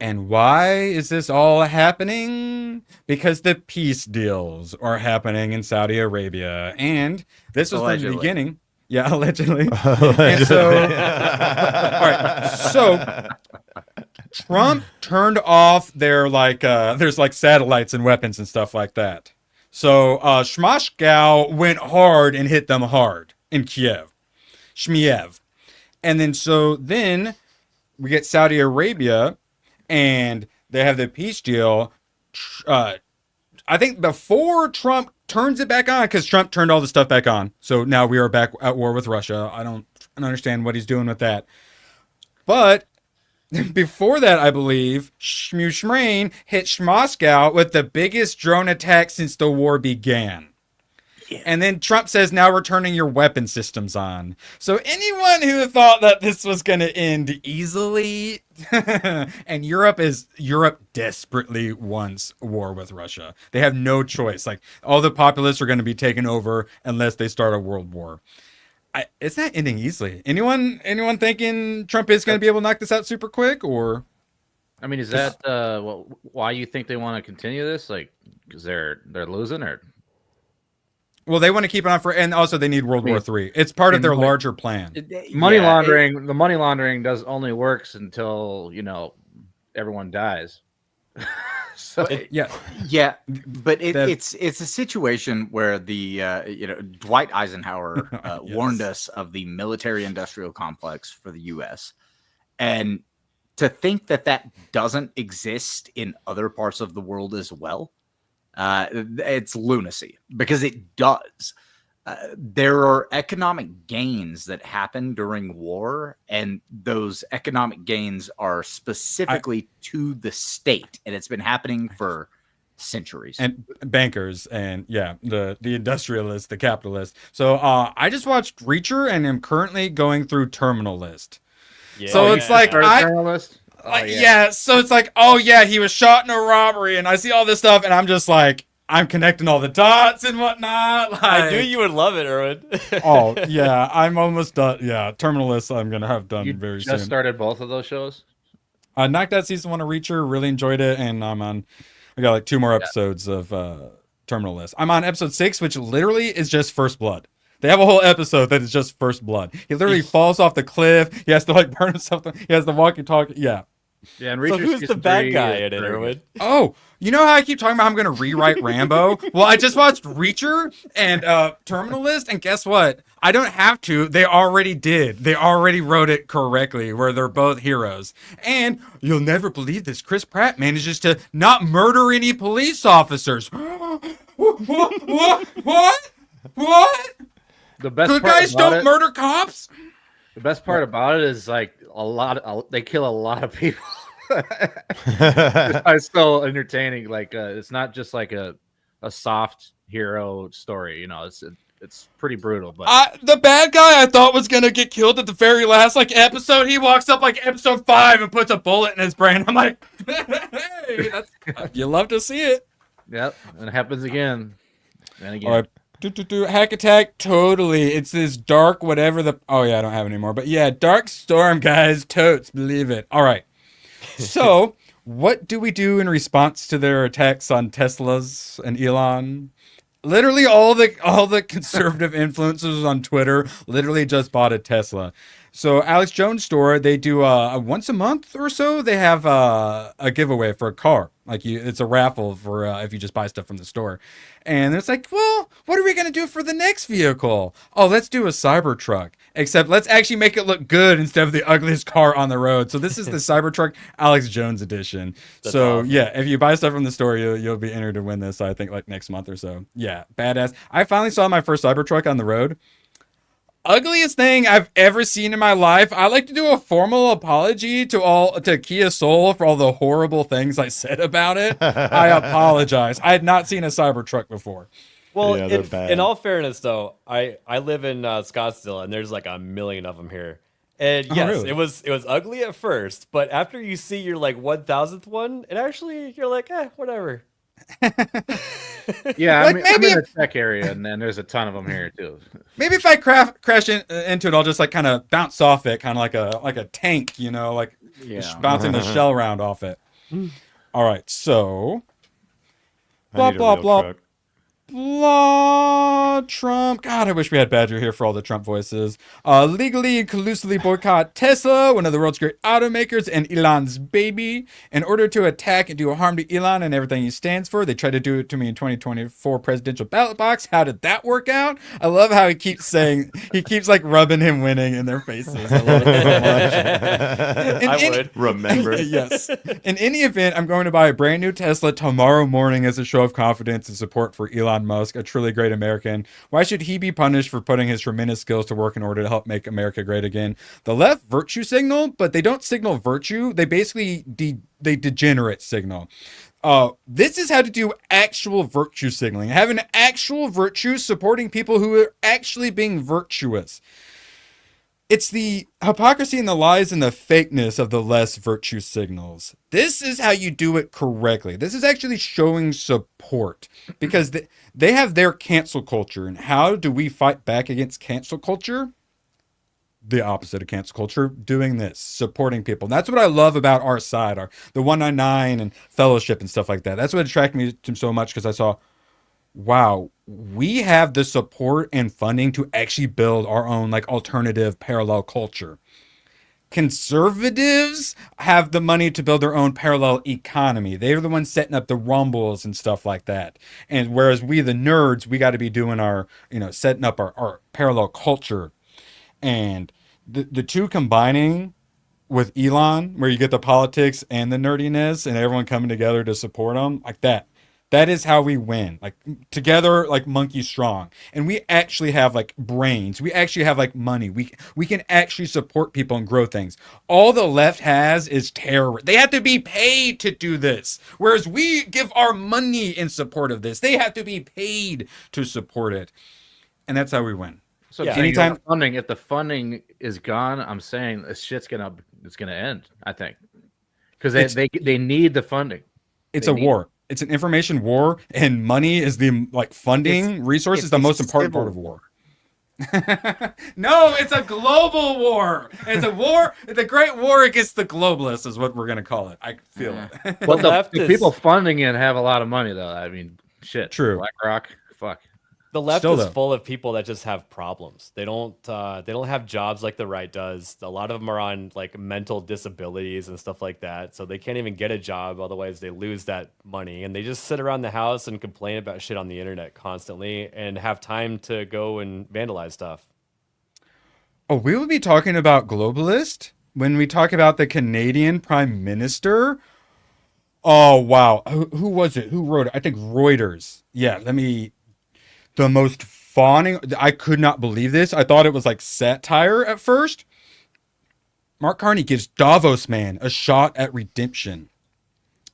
And why is this all happening? Because the peace deals are happening in Saudi Arabia. And this was from the beginning. Yeah, allegedly. And so, all right. So Trump turned off their there's like satellites and weapons and stuff like that. So Shmashkow went hard and hit them hard in Kiev. Shmiev. And then we get Saudi Arabia. And they have the peace deal. I think before Trump turns it back on, because Trump turned all the stuff back on. So now we are back at war with Russia. I don't understand what he's doing with that. But before that, I believe, Shmrain hit Moscow with the biggest drone attack since the war began. Yeah. And then Trump says, now we're turning your weapon systems on. So anyone who thought that this was going to end easily, and Europe desperately wants war with Russia. They have no choice. Like, all the populists are going to be taken over unless they start a world war. It's not ending easily. Anyone thinking Trump is going to be able to knock this out super quick? Or, I mean, is that why you think they want to continue this? Like, because they're losing, or? Well, they want to keep it on for, and also they need World War III. It's part of their larger plan. Money laundering. The money laundering only works until everyone dies. But it's a situation where the Dwight Eisenhower warned us of the military-industrial complex for the U.S. and to think that doesn't exist in other parts of the world as well. It's lunacy because it does. There are economic gains that happen during war, and those economic gains are specifically to the state, and it's been happening for centuries. And bankers and the industrialists, the capitalists. So I just watched Reacher and am currently going through Terminal List. Yeah. So it's like Terminal List? So it's like, oh yeah, he was shot in a robbery, and I see all this stuff, and I'm just like, I'm connecting all the dots and whatnot. Like, I knew you would love it, Erwin. oh yeah, I'm almost done. Yeah, Terminal List I'm gonna have done very soon. Just started both of those shows. I knocked out season 1 of Reacher, really enjoyed it, and I got like 2 more episodes of Terminal List. I'm on episode 6, which literally is just First Blood. They have a whole episode that is just First Blood. He literally falls off the cliff. He has to like burn himself. He has the walkie-talkie. Yeah. Yeah, and so who's the bad guy in it, Erwin? Oh, you know how I keep talking about I'm going to rewrite Rambo? Well, I just watched Reacher and Terminal List, and guess what? I don't have to. They already did. They already wrote it correctly, where they're both heroes. And you'll never believe this. Chris Pratt manages to not murder any police officers. What? The best Good part guys about don't murder cops? The best part about it is like they kill a lot of people. It's so entertaining. Like it's not just like a soft hero story. You know, it's pretty brutal. But the bad guy I thought was gonna get killed at the very last episode. He walks up episode 5 and puts a bullet in his brain. I'm like, hey, you love to see it. Yep, and it happens again and again. All right. Hack Attack, totally. It's this dark whatever I don't have it anymore. But yeah, Dark Storm, guys. Totes, believe it. All right. So, what do we do in response to their attacks on Teslas and Elon? Literally all the conservative influencers on Twitter literally just bought a Tesla. So Alex Jones store, they do once a month or so, they have a giveaway for a car. It's a raffle for if you just buy stuff from the store. And it's like, well, what are we going to do for the next vehicle? Oh, let's do a Cybertruck. Except let's actually make it look good instead of the ugliest car on the road. So this is the Cybertruck Alex Jones edition. That's awesome. Yeah, if you buy stuff from the store, you'll be entered to win this, I think, next month or so. Yeah, badass. I finally saw my first Cybertruck on the road. Ugliest thing I've ever seen in my life. I like to do a formal apology to Kia Soul for all the horrible things I said about it. I apologize. I had not seen a Cybertruck before. Well, in all fairness, though, I live in Scottsdale, and there's a million of them here. And yes, really? it was ugly at first, but after you see your 1,000th one, it actually you're like, whatever. Yeah, I'm in the tech area, and then there's a ton of them here too. Maybe if I crash into it, I'll just kind of bounce off it, kind of like a tank, bouncing the shell around off it. All right, so blah blah blah. Blah, Trump. God, I wish we had Badger here for all the Trump voices. Legally and collusively boycott Tesla, one of the world's great automakers, and Elon's baby. In order to attack and do harm to Elon and everything he stands for, they tried to do it to me in 2024 presidential ballot box. How did that work out? I love how he keeps rubbing him winning in their faces. I love it so much. I would remember. Yes. In any event, I'm going to buy a brand new Tesla tomorrow morning as a show of confidence and support for Elon Musk, a truly great American. Why should he be punished for putting his tremendous skills to work in order to help make America great again? The left virtue signal, but they don't signal virtue. They basically they degenerate signal. This is how to do actual virtue signaling. Have an actual virtue supporting people who are actually being virtuous. It's the hypocrisy and the lies and the fakeness of the less virtue signals. This is how you do it correctly. This is actually showing support because they have their cancel culture. And how do we fight back against cancel culture? The opposite of cancel culture, doing this, supporting people. And that's what I love about our side, the 199 and fellowship and stuff like that. That's what attracted me to him so much because I saw, wow, we have the support and funding to actually build our own alternative parallel culture. Conservatives have the money to build their own parallel economy. They're the ones setting up the rumbles and stuff like that. And whereas we, the nerds, we got to be doing our, setting up our parallel culture. And the two combining with Elon, where you get the politics and the nerdiness and everyone coming together to support them, like that That is how we win. Like together, like monkey strong. And we actually have like brains. We actually have like money. We can actually support people and grow things. All the left has is terror. They have to be paid to do this. Whereas we give our money in support of this. They have to be paid to support it. And that's how we win. So anytime funding, if the funding is gone, I'm saying this shit's gonna end. I think because they need the funding. It's a war. It's an information war, and money is the funding resource is the most important part of war. No, it's a global war. It's a war. The great war against the globalists is what we're gonna call it. I feel it. Well, the people funding it have a lot of money, though. I mean, shit. True. BlackRock. Fuck. The left is full of people that just have problems. They don't have jobs like the right does. A lot of them are on like mental disabilities and stuff like that. So they can't even get a job. Otherwise they lose that money. And they just sit around the house and complain about shit on the internet constantly and have time to go and vandalize stuff. Oh, we will be talking about globalist when we talk about the Canadian Prime Minister. Oh, wow. Who was it? Who wrote it? I think Reuters. Yeah, the most fawning. I could not believe this. I thought it was like satire at first. Mark Carney gives Davos Man a shot at redemption.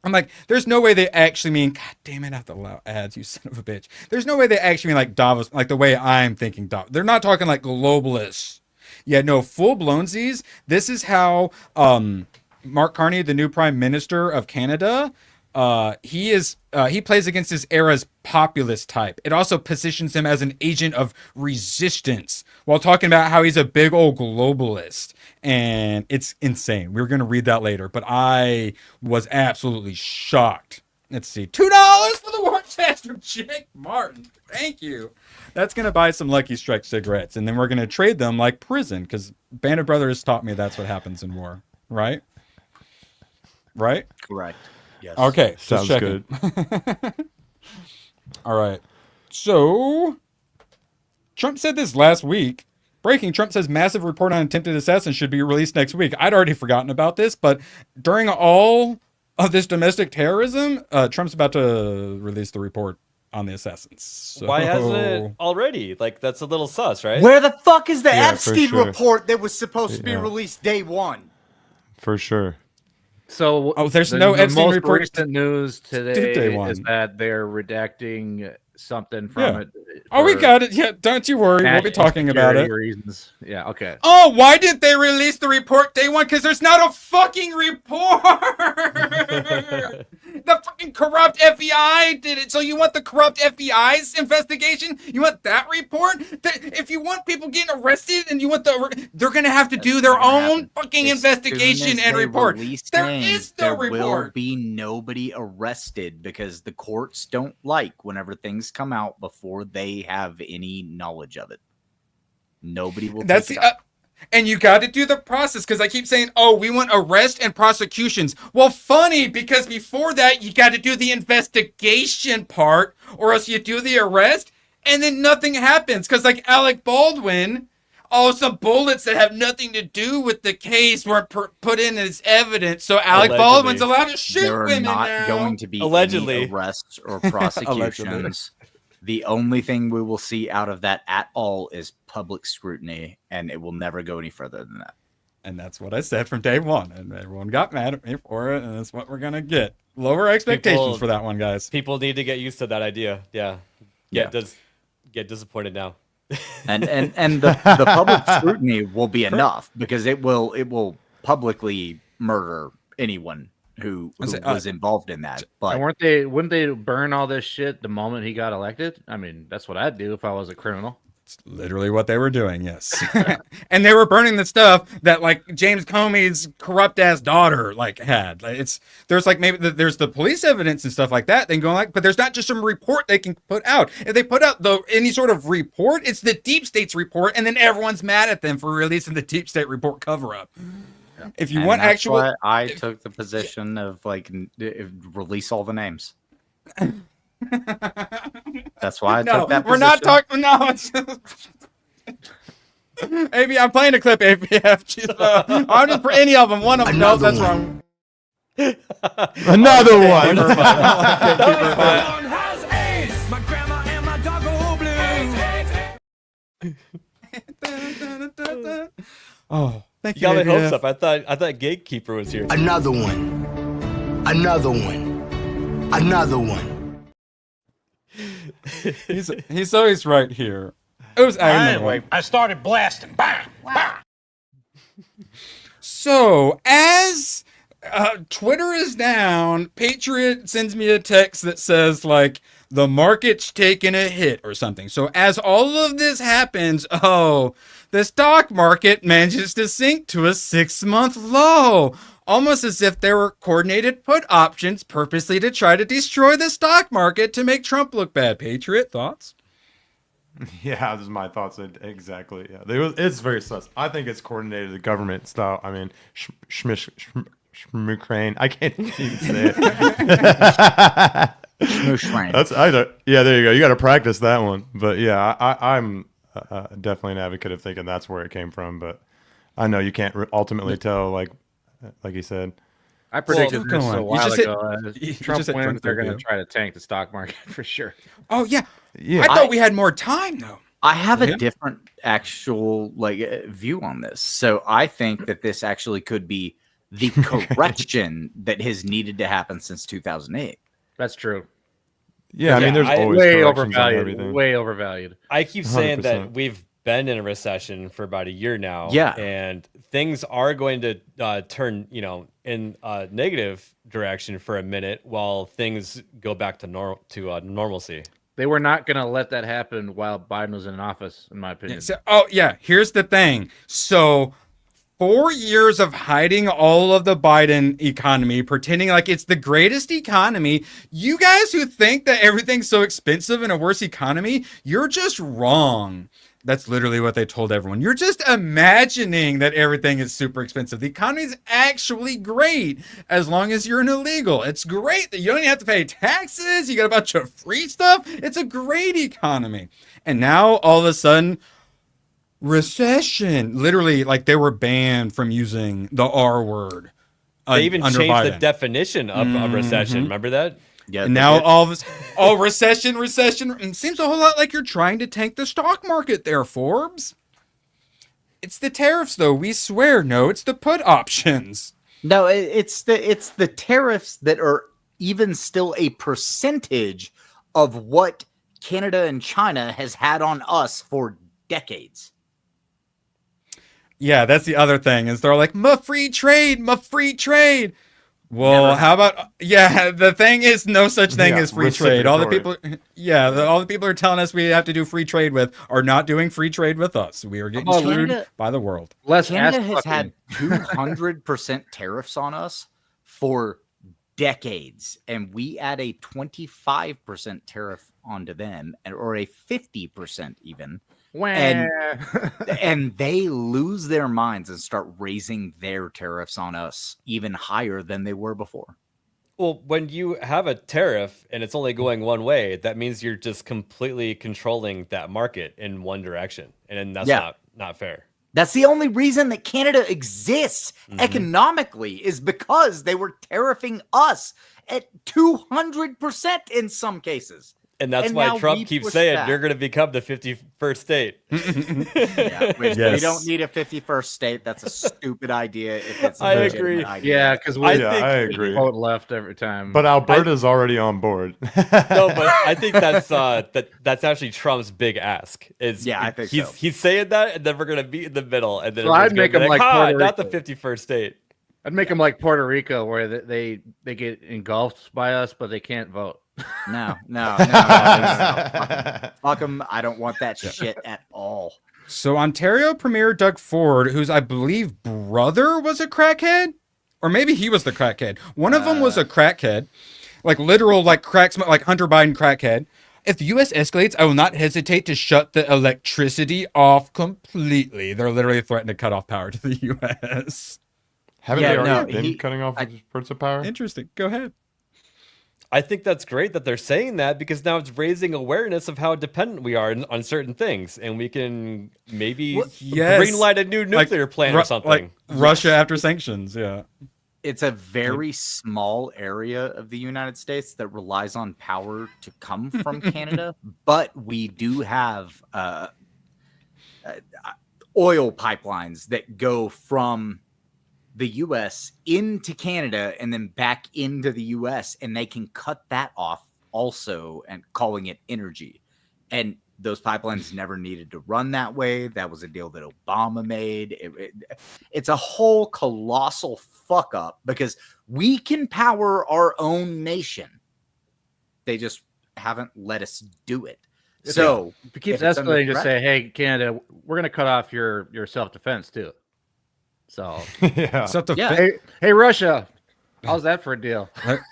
I'm like, there's no way they actually mean, God damn it, I have to allow ads, you son of a bitch. There's no way they actually mean like Davos, like the way I'm thinking Davos. They're not talking like globalists. Yeah, no, full blownsies. This is how Mark Carney, the new Prime Minister of Canada, he plays against his era's populist type. It also positions him as an agent of resistance while talking about how he's a big old globalist. And it's insane. We're going to read that later, but I was absolutely shocked. Let's see. $2 for the war chest from Jake Martin. Thank you. That's going to buy some Lucky Strike cigarettes, and then we're going to trade them like prison, because Band of Brothers taught me that's what happens in war. Right? Right? Correct. Yes. Okay. Sounds good. All right. So, Trump said this last week. Breaking, Trump says massive report on attempted assassin should be released next week. I'd already forgotten about this, but during all of this domestic terrorism, Trump's about to release the report on the assassins. So... Why hasn't it already? Like, that's a little sus, right? Where the fuck is the Epstein report that was supposed to be released day one? For sure. So there's no Epstein most report. Recent news today is that they're redacting something from it. Oh, we got it. Yeah, don't you worry. We'll be talking about it. Reasons. Yeah, okay. Oh, why didn't they release the report day one? Because there's not a fucking report. The fucking corrupt FBI did it. So you want the corrupt FBI's investigation? You want that report? If you want people getting arrested and you want they're going to have to do their own fucking investigation and report. There is no report. There will be nobody arrested because the courts don't like whenever things come out before they have any knowledge of it. Nobody will. That's and you got to do the process, because I keep saying, oh, we want arrest and prosecutions. Well, funny, because before that, you got to do the investigation part, or else you do the arrest, and then nothing happens. Because like Alec Baldwin, some bullets that have nothing to do with the case weren't put in as evidence. So Alec Baldwin's allowed to shoot women now. There are not going to be allegedly any arrests or prosecutions. The only thing we will see out of that at all is public scrutiny, and it will never go any further than that. And that's what I said from day one, and everyone got mad at me for it, and that's what we're going to get. Lower expectations for that one, guys. People need to get used to that idea. Yeah. Get disappointed now. And the public scrutiny will be enough, because it will publicly murder anyone who was involved in that. But wouldn't they burn all this shit the moment he got elected? I mean, that's what I'd do if I was a criminal. It's literally what they were doing, yes. And they were burning the stuff that like James Comey's corrupt ass daughter had. There's there's the police evidence and stuff like that. They can go but there's not just some report they can put out. If they put out any sort of report, it's the deep state's report, and then everyone's mad at them for releasing the deep state report cover up. If you want actual, why I took the position of release all the names. That's why I took that position. We're not talking. No, it's AB, I'm playing a clip. ABF. I'm just for any of them. One of them. No, that's wrong. Another one. Oh, thank You got my ABF. hopes up. I thought Gatekeeper was here. Another one. Another one. Another one. He's always right here. It was Anyway, I started blasting. Bang! Bang! So, as Twitter is down, Patriot sends me a text that says, like, the market's taking a hit or something. So, as all of this happens, the stock market manages to sink to a 6-month low. Almost as if there were coordinated put options purposely to try to destroy the stock market to make Trump look bad. Patriot, thoughts? Yeah, this is my thoughts. Exactly. Yeah, it's very sus. I think it's coordinated, the government style. I mean, Schmucrane. I can't even say it. Yeah, there you go. You got to practice that one. But yeah, I'm definitely an advocate of thinking that's where it came from. But I know you can't ultimately tell, like he said. I predicted this a while ago. Trump wins, they're going to try to tank the stock market for sure. Oh, yeah. I thought we had more time, though. I have a different actual view on this. So I think that this actually could be the correction that has needed to happen since 2008. That's true. Yeah, I mean, there's always way corrections on overvalued. everything. Way overvalued. I keep saying 100%. that we've been in a recession for about a year now. Yeah. And things are going to turn, in a negative direction for a minute while things go back to normalcy. They were not going to let that happen while Biden was in office, in my opinion. Here's the thing. So 4 years of hiding all of the Biden economy, pretending like it's the greatest economy. You guys who think that everything's so expensive in a worse economy, you're just wrong. That's literally what they told everyone. You're just imagining that everything is super expensive. The economy is actually great as long as you're an illegal. It's great that you don't even have to pay taxes. You got a bunch of free stuff. It's a great economy. And now all of a sudden, recession. Literally, like they were banned from using the R word. They even under changed Biden. the definition of recession. Remember that? Yeah. And now all of this, recession. It seems a whole lot like you're trying to tank the stock market there, Forbes. It's the tariffs, though. We swear. No, it's the put options. No, it's the tariffs that are even still a percentage of what Canada and China has had on us for decades. Yeah, that's the other thing is they're like, my free trade. Well, how about the thing is no such thing as free trade. All the people all the people are telling us we have to do free trade with are not doing free trade with us. We are getting screwed by the world. Canada has had 200% tariffs on us for decades, and we add a 25% tariff onto them, or a 50% even. And they lose their minds and start raising their tariffs on us even higher than they were before. Well, when you have a tariff and it's only going one way, that means you're just completely controlling that market in one direction. And that's not fair. That's the only reason that Canada exists economically is because they were tariffing us at 200% in some cases. And that's why Trump keeps saying you're going to become the 51st state. We don't need a 51st state. That's a stupid idea. If it's I agree. Idea. Yeah, because I agree. Vote left every time. But Alberta's already on board. No, but I think that's actually Trump's big ask. I think so. He's saying that, and then we're going to be in the middle, and then I'd make him like Puerto not the Rico. 51st state. I'd make them like Puerto Rico, where they get engulfed by us, but they can't vote. No. Fuck them. I don't want that shit at all. So Ontario Premier Doug Ford, whose I believe brother was a crackhead, or maybe he was the crackhead. One of them was a crackhead, like literal like like Hunter Biden crackhead. If the U.S. escalates, I will not hesitate to shut the electricity off completely. They're literally threatening to cut off power to the U.S. Haven't they already been cutting off spurts of power? Interesting. Go ahead. I think that's great that they're saying that because now it's raising awareness of how dependent we are on certain things, and we can maybe greenlight a new nuclear plant or something. Like Russia after sanctions, yeah. It's a very small area of the United States that relies on power to come from Canada, but we do have oil pipelines that go from the U.S. into Canada and then back into the U.S. and they can cut that off also and calling it energy. And those pipelines never needed to run that way. That was a deal that Obama made. It's a whole colossal fuck up because we can power our own nation. They just haven't let us do it. So if it keeps escalating, just say, "Hey, Canada, we're going to cut off your self-defense too." So Hey, Russia, how's that for a deal?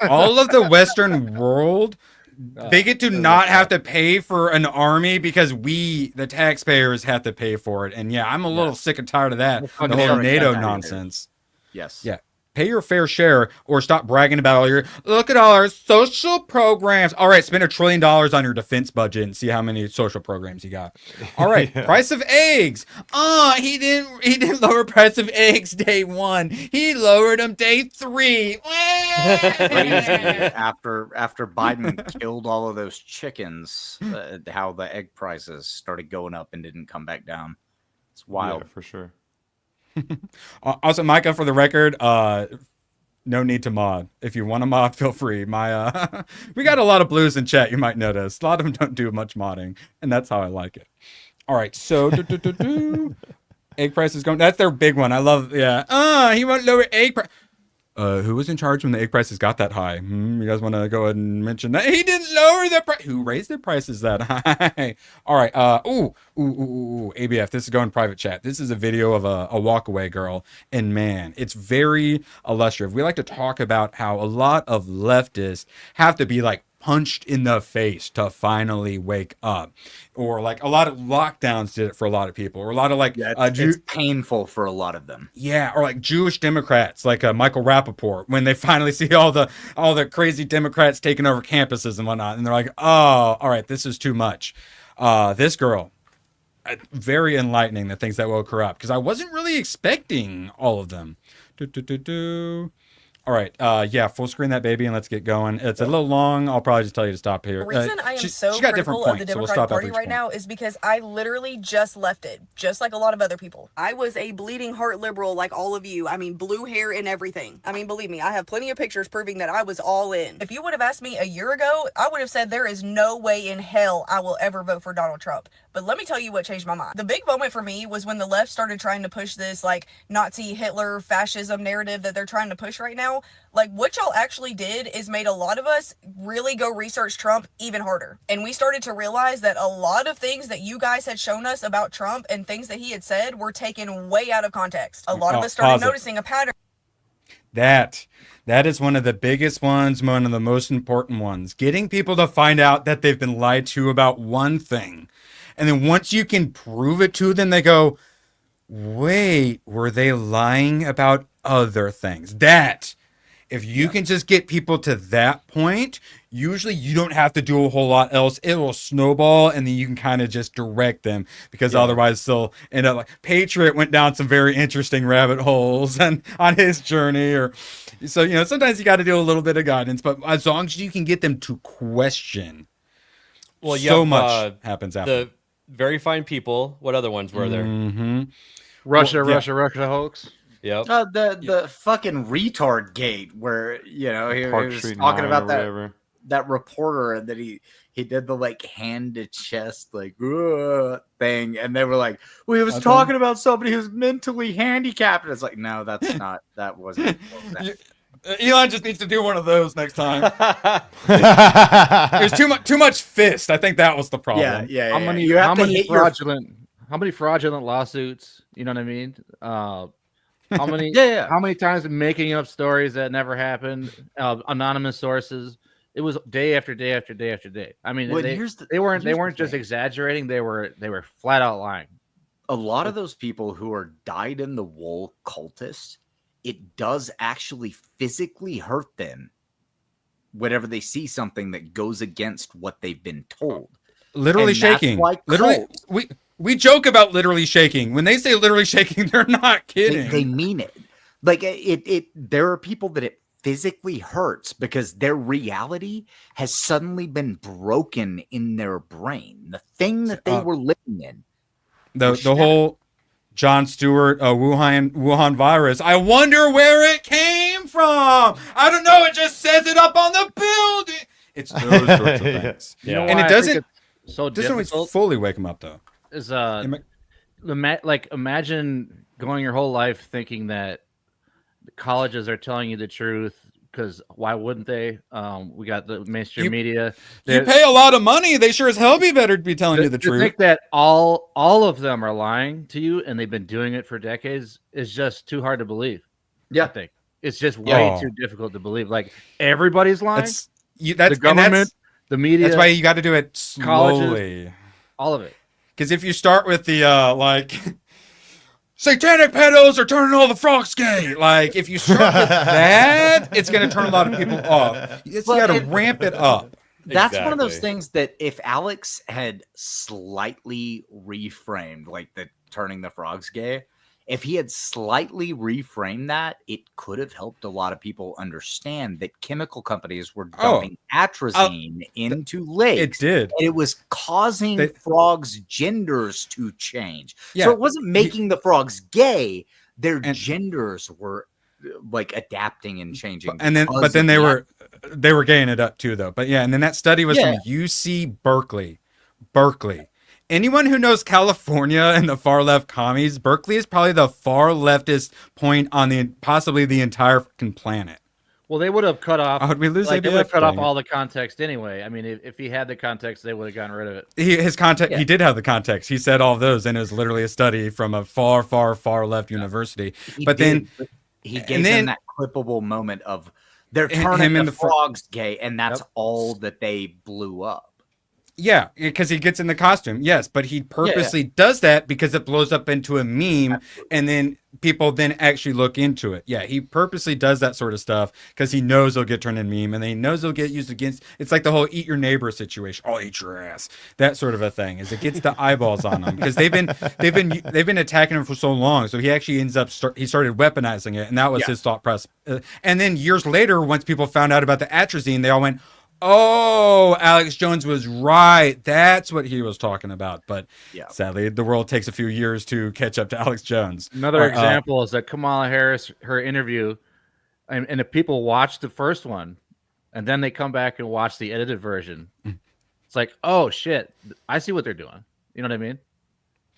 All of the Western world, they get to not have to pay for an army because we, the taxpayers, have to pay for it. And I'm a little sick and tired of that. The whole NATO nonsense. Yes. Yeah. Pay your fair share or stop bragging about look at all our social programs. All right, spend $1 trillion on your defense budget and see how many social programs you got. All right, price of eggs. He didn't lower price of eggs day 1. He lowered them day 3. After Biden killed all of those chickens, how the egg prices started going up and didn't come back down. It's wild. Yeah, for sure. Also, Micah, for the record, no need to mod. If you want to mod, feel free. We got a lot of blues in chat, you might notice. A lot of them don't do much modding, and that's how I like it. All right, so egg prices going. That's their big one. I love. Yeah. He won't lower egg price. Who was in charge when the egg prices got that high? You guys want to go ahead and mention that? He didn't lower the price. Who raised their prices that high? All right. ABF. This is going private chat. This is a video of a walkaway girl. And man, it's very illustrative. We like to talk about how a lot of leftists have to be like punched in the face to finally wake up, or like a lot of lockdowns did it for a lot of people, or a lot of it's painful for a lot of them. Yeah, or like Jewish Democrats, like Michael Rappaport, when they finally see all the crazy Democrats taking over campuses and whatnot, and they're like, oh, all right, this is too much. This girl, very enlightening, the things that will corrupt, because I wasn't really expecting all of them. All right, full screen that baby and let's get going. It's a little long. I'll probably just tell you to stop here. The reason I am so critical of the Democratic Party right now is because I literally just left it, just like a lot of other people. I was a bleeding heart liberal like all of you. I mean, blue hair and everything. I mean, believe me, I have plenty of pictures proving that I was all in. If you would have asked me a year ago, I would have said there is no way in hell I will ever vote for Donald Trump. But let me tell you what changed my mind. The big moment for me was when the left started trying to push this like Nazi, Hitler, fascism narrative that they're trying to push right now. Like, what y'all actually did is made a lot of us really go research Trump even harder. And we started to realize that a lot of things that you guys had shown us about Trump and things that he had said were taken way out of context. A lot of us started noticing a pattern. That is one of the biggest ones, one of the most important ones. Getting people to find out that they've been lied to about one thing. And then once you can prove it to them, they go, wait, were they lying about other things? If you can just get people to that point, usually you don't have to do a whole lot else. It will snowball, and then you can kind of just direct them, because otherwise they'll end up like Patriot went down some very interesting rabbit holes and on his journey. Or so, sometimes you got to do a little bit of guidance, but as long as you can get them to question, so much happens after. The very fine people. What other ones were there? Mm-hmm. Russia hoax. Yep. The fucking retard gate where he was talking about that reporter that he did the like hand to chest like thing, and they were like, well, he was talking about somebody who's mentally handicapped, and it's like, no, that's not, that wasn't. Elon just needs to do one of those next time. There's too much fist. I think that was the problem. Yeah. How many fraudulent lawsuits? You know what I mean? How many? How many times making up stories that never happened? Anonymous sources. It was day after day after day after day. I mean, they weren't just exaggerating. They were flat out lying. A lot of those people who are dyed-in-the-wool cultists, it does actually physically hurt them whenever they see something that goes against what they've been told. Literally shaking. Literally, we joke about literally shaking. When they say literally shaking, they're not kidding. They mean it. Like there are people that it physically hurts because their reality has suddenly been broken in their brain. The thing that they were living in The whole Jon Stewart Wuhan virus. I wonder where it came from. I don't know. It just says it up on the building. It's those sorts of things. Yeah. And it doesn't difficult always fully wake them up though. Is imagine going your whole life thinking that the colleges are telling you the truth, because why wouldn't they? We got the mainstream media. You pay a lot of money. They sure as hell better be telling you the truth. To think that all of them are lying to you and they've been doing it for decades is just too hard to believe. Yeah. I think it's just way too difficult to believe. Like everybody's lying. That's the government, the media. That's why you got to do it slowly. Colleges, all of it. Because if you start with the satanic pedos are turning all the frogs gay. Like, if you start with that, it's going to turn a lot of people off. You got to ramp it up. That's one of those things that if Alex had slightly reframed, like the turning the frogs gay, if he had slightly reframed that, it could have helped a lot of people understand that chemical companies were dumping atrazine into lakes. It did. And it was causing frogs' genders to change. Yeah. So it wasn't making the frogs gay. Their genders were like adapting and changing. And then, but then they were gaying it up too, though. But yeah, and then that study was from UC Berkeley. Anyone who knows California and the far left commies, Berkeley is probably the far leftist point on possibly the entire fucking planet. Well, they would have cut off. Would we lose they would have cut off all the context anyway. I mean, if he had the context, they would have gotten rid of it. His context. He did have the context. He said all of those, and it was literally a study from a far left university. He gave them that clippable moment of they're turning the frogs gay, and that's all that they blew up. Yeah, because he gets in the costume. Yes, but he purposely does that because it blows up into a meme, and then people then actually look into it. Yeah, he purposely does that sort of stuff because he knows it'll get turned into a meme, and then he knows it'll get used against. It's like the whole "eat your neighbor" situation. I'll eat your ass. That sort of a thing. Is it gets the eyeballs on them because they've been attacking him for so long. So he actually ends up he started weaponizing it, and that was his thought process. And then years later, once people found out about the atrazine, they all went, "Oh, Alex Jones was right. That's what he was talking about." But sadly, the world takes a few years to catch up to Alex Jones. Another example is that Kamala Harris, her interview, and if people watch the first one and then they come back and watch the edited version, it's like, oh shit, I see what they're doing. You know what I mean?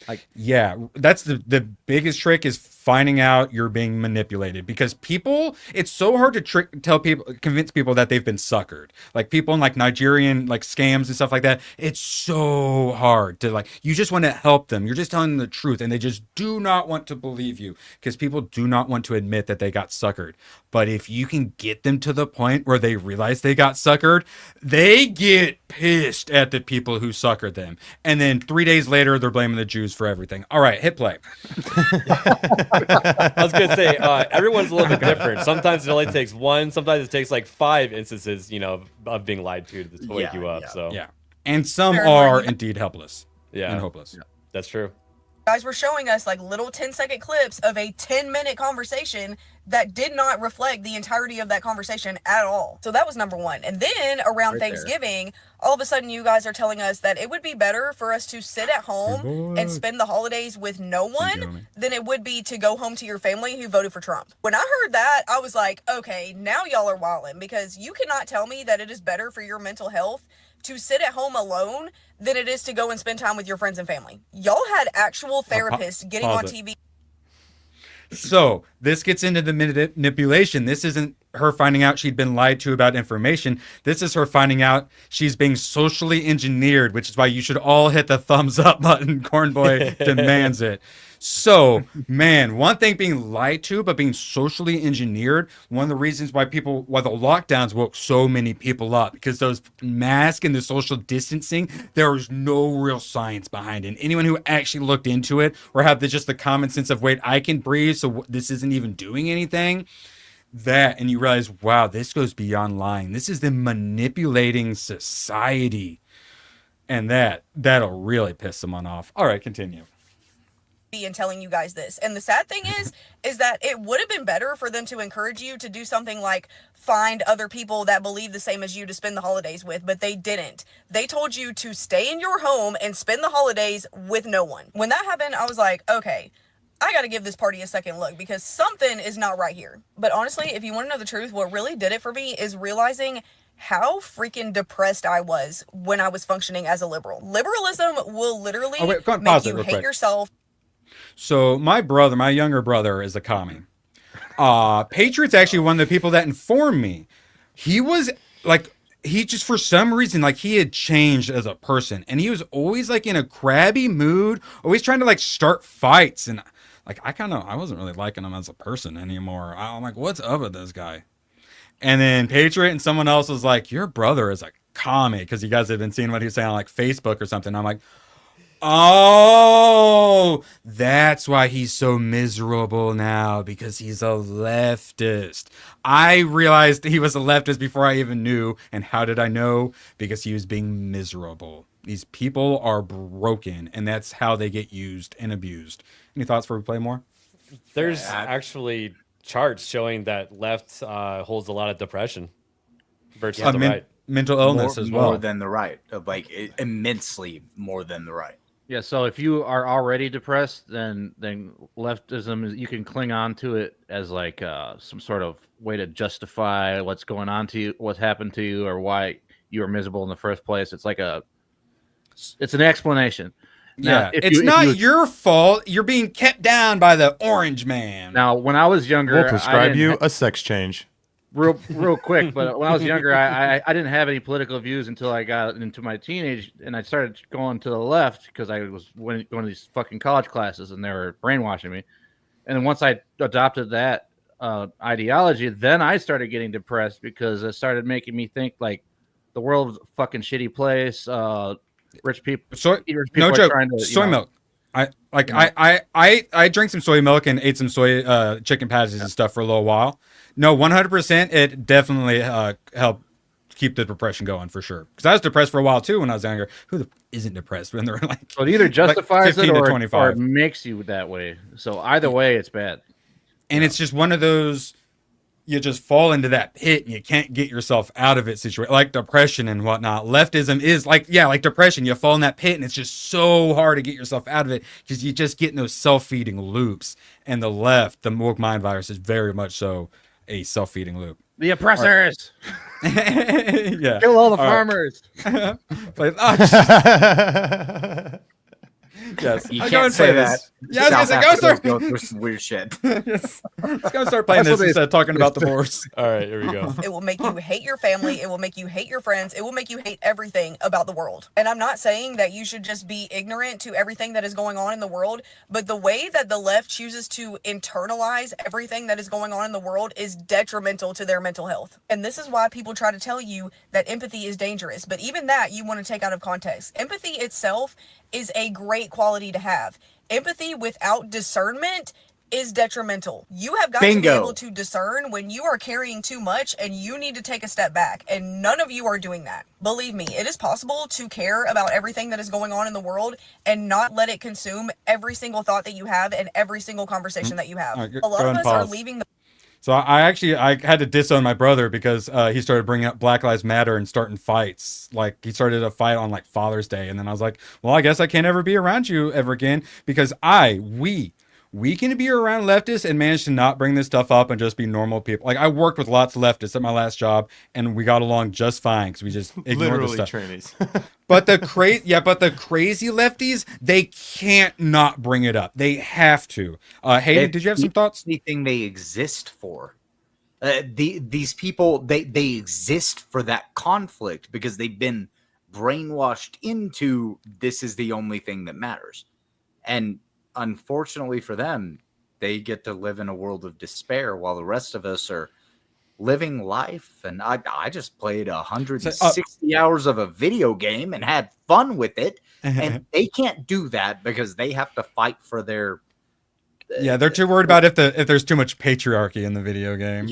Like, yeah, that's the biggest trick is finding out you're being manipulated, because people, it's so hard to convince people that they've been suckered. Like people in like Nigerian like scams and stuff like that. It's so hard to you just want to help them. You're just telling them the truth, and they just do not want to believe you because people do not want to admit that they got suckered. But if you can get them to the point where they realize they got suckered, they get pissed at the people who suckered them. And then 3 days later, they're blaming the Jews for everything. All right, hit play. I was gonna say everyone's a little bit different. Sometimes it only takes one. Sometimes it takes like 5 instances, of being lied to wake you up. So and some are indeed helpless. Yeah, and hopeless. Yeah. That's true. Guys were showing us like little 10-second clips of a 10-minute conversation that did not reflect the entirety of that conversation at all. So that was number one. And then around Thanksgiving, all of a sudden you guys are telling us that it would be better for us to sit at home and spend the holidays with no one than it would be to go home to your family who voted for Trump. When I heard that, I was like, okay, now y'all are wildin', because you cannot tell me that it is better for your mental health to sit at home alone than it is to go and spend time with your friends and family. Y'all had actual therapists getting on TV. So this gets into the manipulation. This isn't her finding out she'd been lied to about information. This is her finding out she's being socially engineered, which is why you should all hit the thumbs up button. Cornboy demands it. So, man, one thing being lied to, but being socially engineered, one of the reasons why the lockdowns woke so many people up, because those masks and the social distancing, there was no real science behind it. And anyone who actually looked into it or had just the common sense of, wait, I can breathe, so this isn't even doing anything, and you realize, wow, this goes beyond lying. This is them manipulating society. And that'll really piss someone off. All right, continue. and telling you guys this. And the sad thing is that it would have been better for them to encourage you to do something like find other people that believe the same as you to spend the holidays with, but they didn't. They told you to stay in your home and spend the holidays with no one. When that happened, I was like, okay, I gotta give this party a second look because something is not right here. But honestly, if you want to know the truth, what really did it for me is realizing how freaking depressed I was when I was functioning as a liberal. Liberalism will literally make you hate yourself. So my younger brother is a commie. Patriot's actually one of the people that informed me. He was like, he just, for some reason, like he had changed as a person, and he was always like in a crabby mood, always trying to like start fights. And like, I wasn't really liking him as a person anymore. I'm like, what's up with this guy? And then Patriot and someone else was like, your brother is a commie, because you guys have been seeing what he was saying on like Facebook or something. I'm like, oh, that's why he's so miserable now, because he's a leftist. I realized he was a leftist before I even knew. And how did I know? Because he was being miserable. These people are broken, and that's how they get used and abused. Any thoughts before we play more? There's actually charts showing that left holds a lot of depression versus the right. Mental illness as well. More than the right. Like immensely more than the right. Yeah, so if you are already depressed, then leftism, you can cling on to it as like some sort of way to justify what's going on to you, what's happened to you, or why you were miserable in the first place. It's like it's an explanation. Now, it's not your fault. You're being kept down by the orange man. Now, when I was younger, we'll prescribe you a sex change. Real quick, but when I was younger, I didn't have any political views until I got into my teenage, and I started going to the left because I was going to these fucking college classes, and they were brainwashing me. And then once I adopted that ideology, then I started getting depressed because it started making me think like the world's a fucking shitty place. Rich people, no joke. Soy milk. I drank some soy milk and ate some soy chicken patties and stuff for a little while. No, 100%. It definitely helped keep the depression going for sure. Because I was depressed for a while too when I was younger. Who isn't depressed when they're like? So it either justifies like 15 it to 25. or it makes you that way. So either way, it's bad. And it's just one of those. You just fall into that pit and you can't get yourself out of it situation, like depression and whatnot. Leftism is like depression. You fall in that pit and it's just so hard to get yourself out of it because you just get in those self-feeding loops. And the woke mind virus is very much so a self-feeding loop. The oppressors. Right. Yeah. Kill all the farmers. Yes, you can't say that. Yeah, I was gonna say, go start go through some weird shit. Yes. Let's go start playing this instead of talking about divorce. All right, here we go. It will make you hate your family. It will make you hate your friends. It will make you hate everything about the world. And I'm not saying that you should just be ignorant to everything that is going on in the world, but the way that the left chooses to internalize everything that is going on in the world is detrimental to their mental health. And this is why people try to tell you that empathy is dangerous. But even that you want to take out of context. Empathy itself is a great quality to have. Empathy without discernment is detrimental. You have got to be able to discern when you are carrying too much and you need to take a step back. And none of you are doing that. Believe me, it is possible to care about everything that is going on in the world and not let it consume every single thought that you have and every single conversation that you have. Right, a lot of us are leaving the... So I had to disown my brother because he started bringing up Black Lives Matter and starting fights. Like he started a fight on like Father's Day. And then I was like, well, I guess I can't ever be around you ever again because we can be around leftists and manage to not bring this stuff up and just be normal people. Like I worked with lots of leftists at my last job and we got along just fine because we just ignored the stuff. Trainees. But the crazy lefties, they can't not bring it up. They have to. Hayden, did you have some thoughts? Anything they exist for. These people, they exist for that conflict because they've been brainwashed into this is the only thing that matters. And unfortunately for them, they get to live in a world of despair while the rest of us are living life. And I just played 160 hours of a video game and had fun with it. And they can't do that because they have to fight for their... yeah, they're too worried about if there's too much patriarchy in the video game.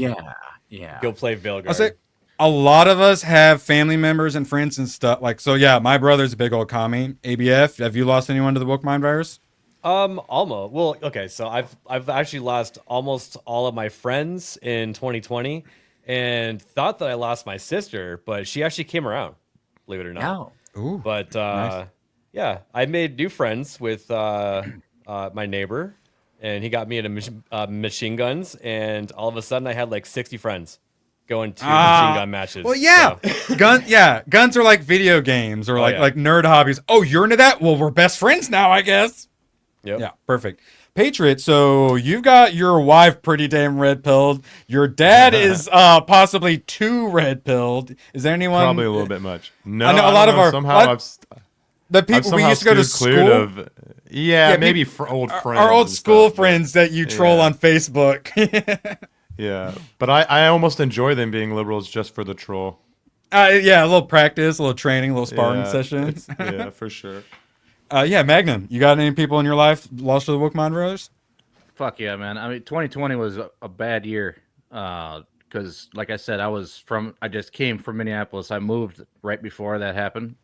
Yeah. Go play Vilgard. I'll say a lot of us have family members and friends and stuff. Like, so yeah, my brother's a big old commie. ABF, have you lost anyone to the woke mind virus? Almost. Well, okay. So I've actually lost almost all of my friends in 2020, and thought that I lost my sister, but she actually came around. Believe it or not. Oh. Ooh. But nice. yeah, I made new friends with my neighbor, and he got me into machine guns, and all of a sudden I had like 60 friends going to machine gun matches. Well, yeah, so. Guns are like video games or like nerd hobbies. Oh, you're into that? Well, we're best friends now, I guess. Yep. Yeah, perfect. Patriot, so you've got your wife pretty damn red-pilled. Your dad is possibly too red-pilled. Is there anyone? Probably a little bit much. No, I know a lot of our somehow the people we used to go to school. Maybe old friends. Our old school friends that you troll on Facebook. Yeah, but I almost enjoy them being liberals just for the troll. Yeah, a little practice, a little training, a little sparring session. Yeah, for sure. Yeah, Magnum, you got any people in your life lost to the woke mind brothers? Fuck yeah, man. I mean, 2020 was a bad year because, like I said, I just came from Minneapolis. I moved right before that happened,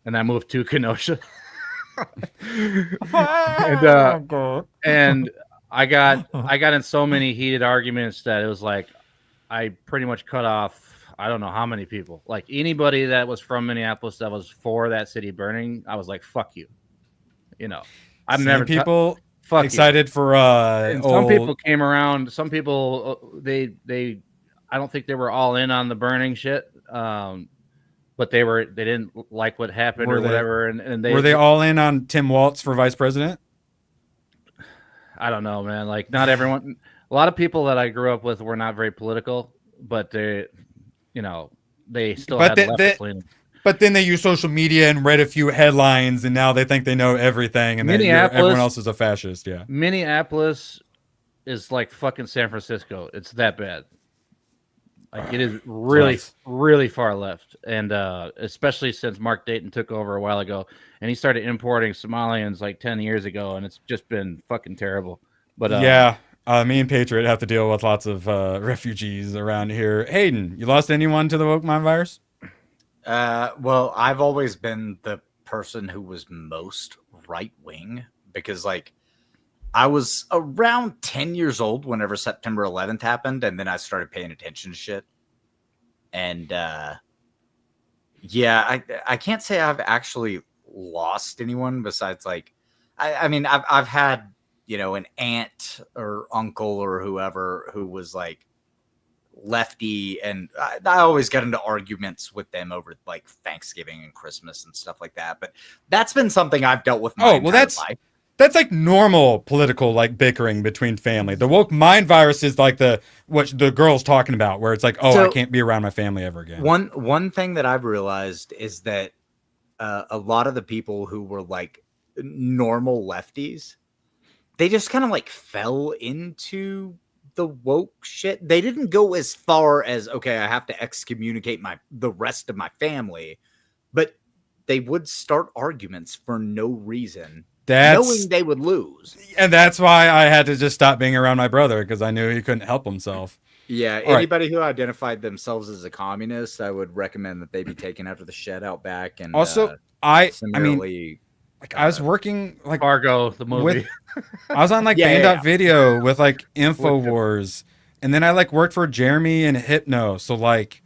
and I moved to Kenosha. and I got in so many heated arguments that it was like I pretty much cut off. I don't know how many people. Like anybody that was from Minneapolis that was for that city burning, I was like, "Fuck you." You know, I've never people excited for some people came around. Some people they I don't think they were all in on the burning shit. But they didn't like what happened or whatever. And were they all in on Tim Walz for vice president? I don't know, man. Like not everyone. A lot of people that I grew up with were not very political, but they still had left leaning. But then they used social media and read a few headlines, and now they think they know everything, and everyone else is a fascist. Yeah, Minneapolis is like fucking San Francisco. It's that bad. Like it is really, really far left, and especially since Mark Dayton took over a while ago, and he started importing Somalians like 10 years ago, and it's just been fucking terrible. But me and Patriot have to deal with lots of refugees around here. Hayden, you lost anyone to the woke mind virus? Well, I've always been the person who was most right wing because, like, I was around 10 years old whenever September 11th happened, and then I started paying attention to shit. And I can't say I've actually lost anyone besides, like, I mean, I've had, an aunt or uncle or whoever who was like lefty, and I always got into arguments with them over like Thanksgiving and Christmas and stuff like that. But that's been something I've dealt with my entire life. That's like normal political like bickering between family. The woke mind virus is like what the girl's talking about, where it's like, I can't be around my family ever again. One thing that I've realized is that a lot of the people who were like normal lefties, they just kind of like fell into the woke shit. They didn't go as far as, okay, I have to excommunicate the rest of my family, but they would start arguments for no reason, knowing they would lose. And that's why I had to just stop being around my brother, because I knew he couldn't help himself. Yeah, anybody who identified themselves as a communist, I would recommend that they be taken out to the shed out back. And also, I mean, like I was working like Fargo, the movie. I was on like Band.video with like InfoWars, and then I like worked for Jeremy and Hypno. So like,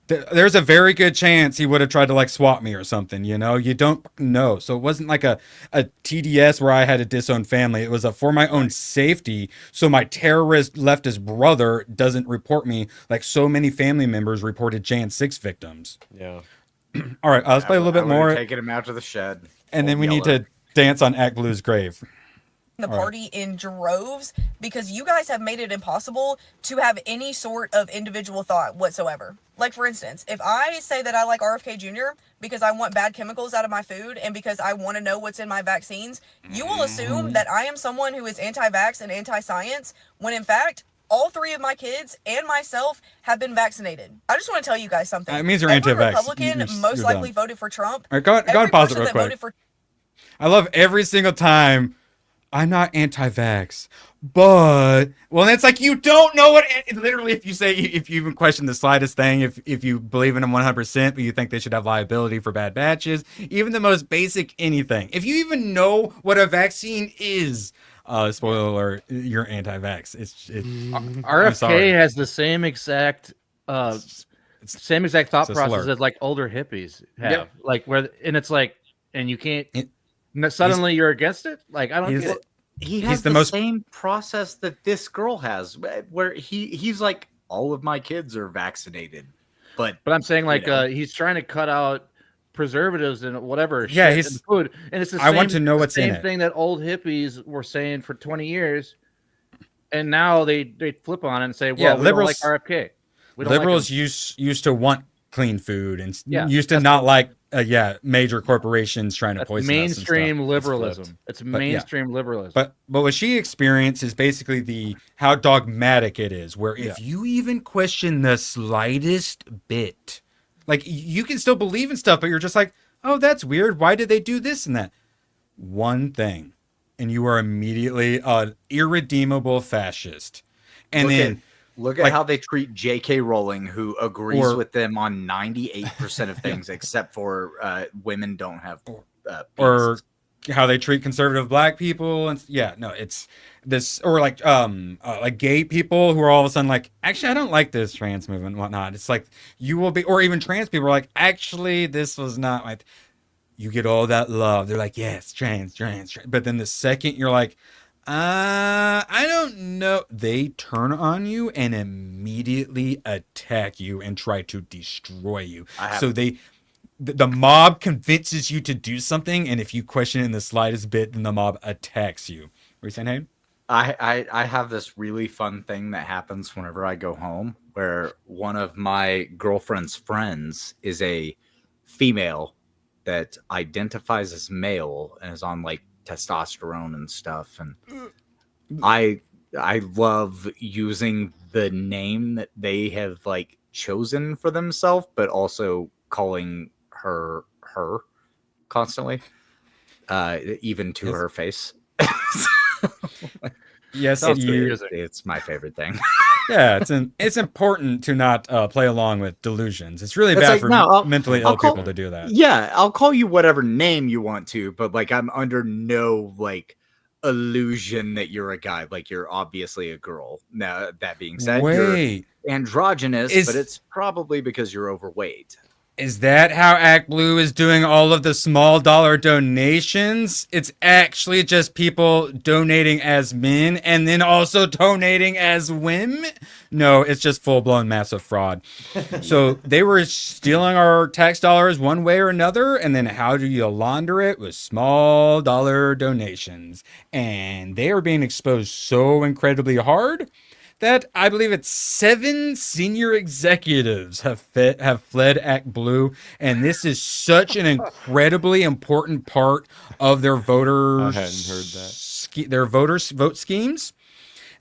there's a very good chance he would have tried to like swap me or something. You don't know. So it wasn't like a TDS where I had to disown family. It was for my own safety, so my terrorist leftist brother doesn't report me like so many family members reported Jan 6 victims. Yeah. All right, let's play a little bit more. Taking him out to the shed. And then we need to dance on Act Blue's grave. The party in droves, because you guys have made it impossible to have any sort of individual thought whatsoever. Like, for instance, if I say that I like RFK Jr. because I want bad chemicals out of my food and because I want to know what's in my vaccines, you will assume that I am someone who is anti-vax and anti-science, when in fact, all 3 of my kids and myself have been vaccinated. I just want to tell you guys something. It means you're anti-vax. Republican most likely voted for Trump. All right, go and pause it real quick. I love every single time I'm not anti-vax, but it's like you don't know what. Literally, if you even question the slightest thing, if you believe in them 100%, but you think they should have liability for bad batches, even the most basic anything. If you even know what a vaccine is, spoiler alert, you're anti-vax. RFK has the same exact thought process as like older hippies have. Yep. Like it's like, and you can't. Suddenly you're against it? Like, I don't get it. He has the same process that this girl has, where he's like, all of my kids are vaccinated. But I'm saying, like, he's trying to cut out preservatives and whatever shit in the food. And it's the same, I want to know what's in it. Same thing that old hippies were saying for 20 years. And now they flip on it and say, well, liberals don't like RFK. Liberals used to want clean food and used to not like major corporations trying to poison mainstream liberalism. It's mainstream liberalism. But what she experienced is basically how dogmatic it is, where if you even question the slightest bit, like you can still believe in stuff, but you're just like, oh, that's weird. Why did they do this and that? One thing, and you are immediately an irredeemable fascist. And Look at how they treat J.K. Rowling, who agrees with them on 98% of things, except for women don't have or how they treat conservative black people. And it's this, or like gay people who are all of a sudden like, actually, I don't like this trans movement and whatnot. It's like you will be, or even trans people are like, actually, this was not like. You get all that love. They're like, yes, trans. But then the second you're like, I don't know. They turn on you and immediately attack you and try to destroy you. So the mob convinces you to do something, and if you question it in the slightest bit, then the mob attacks you. What are you saying, Hayden? I have this really fun thing that happens whenever I go home, where one of my girlfriend's friends is a female that identifies as male and is on like testosterone and stuff, and I love using the name that they have like chosen for themselves, but also calling her constantly, even to her face. Yes, it's my favorite thing. Yeah, it's important to not play along with delusions. It's really bad for mentally ill people to do that. Yeah, I'll call you whatever name you want to, but like I'm under no like illusion that you're a guy. Like you're obviously a girl. Now that being said, you're androgynous, but it's probably because you're overweight. Is that how Act Blue is doing all of the small dollar donations? It's actually just people donating as men and then also donating as women? No, it's just full-blown massive fraud. So they were stealing our tax dollars one way or another, and then how do you launder it? With small dollar donations. And they are being exposed so incredibly hard that I believe it's 7 senior executives have fled Act Blue, and this is such an incredibly important part of their voters. I hadn't heard that. Their voters' vote schemes,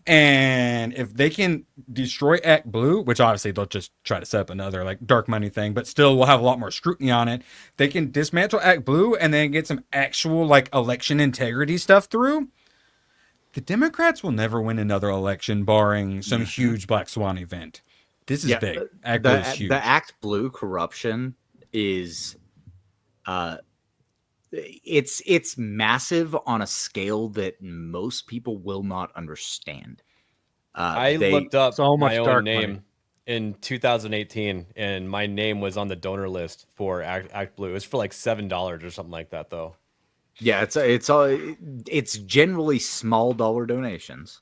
and if they can destroy Act Blue, which obviously they'll just try to set up another like dark money thing, but still we'll have a lot more scrutiny on it. They can dismantle Act Blue and then get some actual like election integrity stuff through. The Democrats will never win another election, barring some huge Black Swan event. This is big. Act Blue is huge. The Act Blue corruption is, it's massive on a scale that most people will not understand. I looked up my own name in 2018, and my name was on the donor list for Act Blue. It was for like $7 or something like that, though. Yeah, it's generally small dollar donations,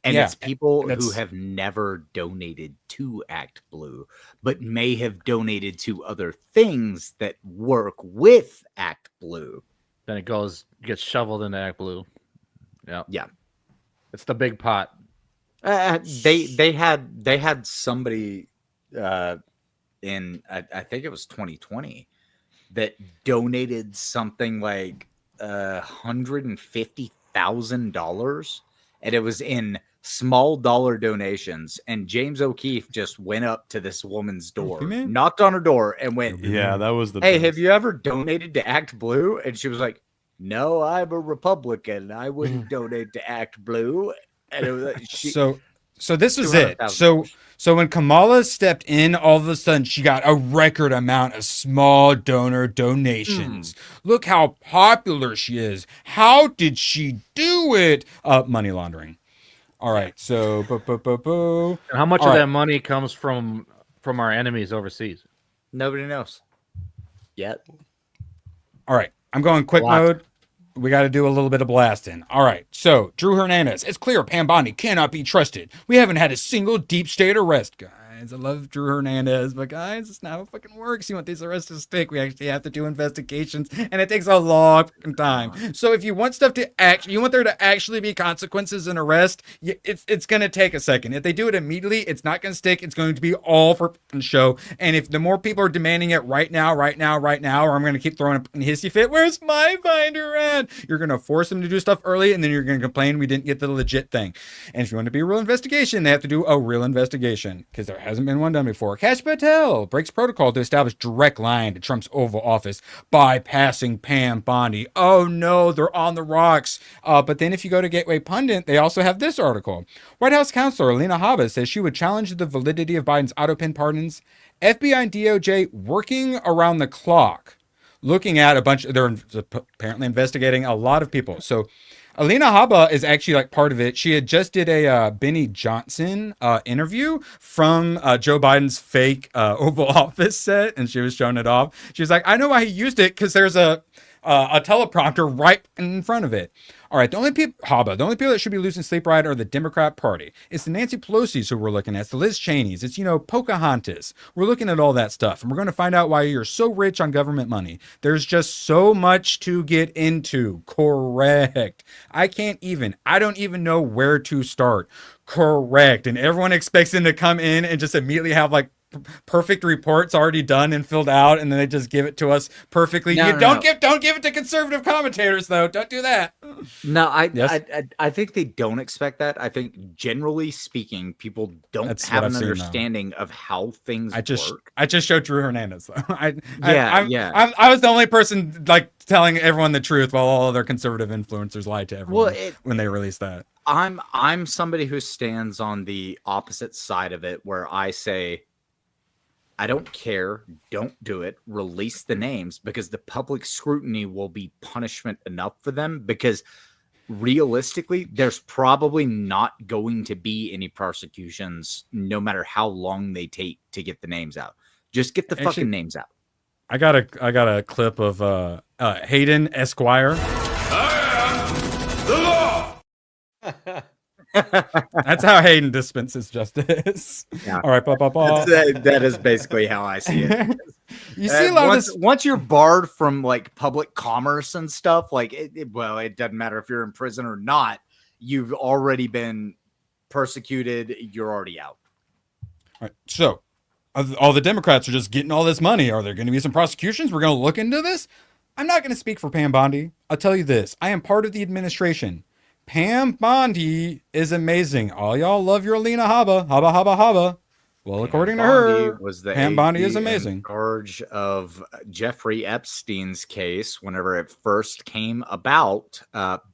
and it's people who have never donated to Act Blue, but may have donated to other things that work with Act Blue. Then it gets shoveled into Act Blue. Yeah, it's the big pot. They had somebody in I think it was 2020. That donated something like $150,000, and it was in small dollar donations. And James O'Keefe just went up to this woman's door, knocked on her door, and went, "Yeah, that was the hey, have you ever donated to Act Blue?" And she was like, no, I'm a Republican. I wouldn't donate to Act Blue. And it was, so this was it. So when Kamala stepped in, all of a sudden she got a record amount of small donor donations. Look how popular she is. How did she do it? Money laundering. All right. So And how much of that money comes from our enemies overseas? Nobody knows yet. All right. I'm going quick mode. We got to do a little bit of blasting. All right. So, Drew Hernandez. It's clear Pam Bondi cannot be trusted. We haven't had a single deep state arrest, guys. I love Drew Hernandez, but guys, it's not how it fucking works. You want these arrests to stick. We actually have to do investigations, and it takes a long time. So, if you want stuff to you want there to actually be consequences and arrest, it's going to take a second. If they do it immediately, it's not going to stick. It's going to be all for show. And if the more people are demanding it right now, or I'm going to keep throwing a hissy fit, where's my binder at? You're going to force them to do stuff early, and then you're going to complain we didn't get the legit thing. And if you want to be a real investigation, they have to do a real investigation, because there hasn't been one done before. Kash Patel breaks protocol to establish direct line to Trump's Oval Office, bypassing Pam Bondi. Oh no, they're on the rocks. But then if you go to Gateway Pundit, they also have this article. White House counselor Alina Habba says she would challenge the validity of Biden's auto-pen pardons. FBI and DOJ working around the clock, looking at they're apparently investigating a lot of people. So Alina Habba is actually like part of it. She had just did a Benny Johnson interview from Joe Biden's fake Oval Office set, and she was showing it off. She was like, I know why he used it, because there's a teleprompter right in front of it. All right, the only people that should be losing sleep right are the Democrat Party. It's the Nancy Pelosi's who we're looking at. It's the Liz Cheney's. It's, Pocahontas. We're looking at all that stuff, and we're going to find out why you're so rich on government money. There's just so much to get into. Correct. I don't even know where to start. Correct. And everyone expects them to come in and just immediately have perfect reports already done and filled out, and then they just give it to us perfectly. Don't give it to conservative commentators, though. Don't do that. No, I think they don't expect that. I think generally speaking, people don't have an understanding of how things work. I just showed Drew Hernandez, though. I was the only person telling everyone the truth, while all other conservative influencers lied to everyone when they released that. I'm somebody who stands on the opposite side of it, where I say, I don't care. Don't do it. Release the names, because the public scrutiny will be punishment enough for them, because realistically, there's probably not going to be any prosecutions, no matter how long they take to get the names out. Just get the fucking names out. I got a clip of Hayden Esquire. I am the law. That's how Hayden dispenses justice. Yeah. All right, that is basically how I see it. You see a lot of this. Once you're barred from public commerce and stuff, it doesn't matter if you're in prison or not. You've already been persecuted. You're already out. All right, so all the Democrats are just getting all this money. Are there going to be some prosecutions? We're going to look into this. I'm not going to speak for Pam Bondi. I'll tell you this. I am part of the administration. Pam Bondi is amazing. All y'all love your Alina Habba. Habba. Well, according to her, Pam Bondi is amazing. In charge of Jeffrey Epstein's case whenever it first came about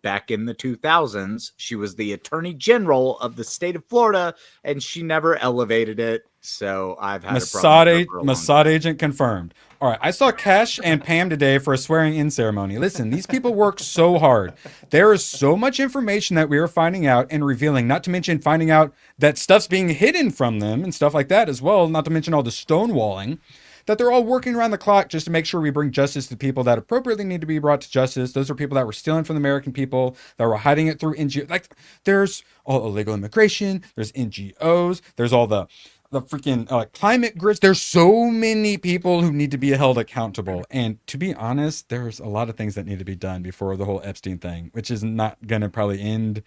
back in the 2000s. She was the Attorney General of the state of Florida, and she never elevated it. So I've had Mossad agent confirmed. All right, I saw Kash and Pam today for a swearing-in ceremony. Listen, these people work so hard. There is so much information that we are finding out and revealing, not to mention finding out that stuff's being hidden from them and stuff like that as well, not to mention all the stonewalling, that they're all working around the clock just to make sure we bring justice to people that appropriately need to be brought to justice. Those are people that were stealing from the American people, that were hiding it through NGOs. There's all illegal immigration, there's NGOs, there's all the freaking climate grids. There's so many people who need to be held accountable. And to be honest, there's a lot of things that need to be done before the whole Epstein thing, which is not going to probably end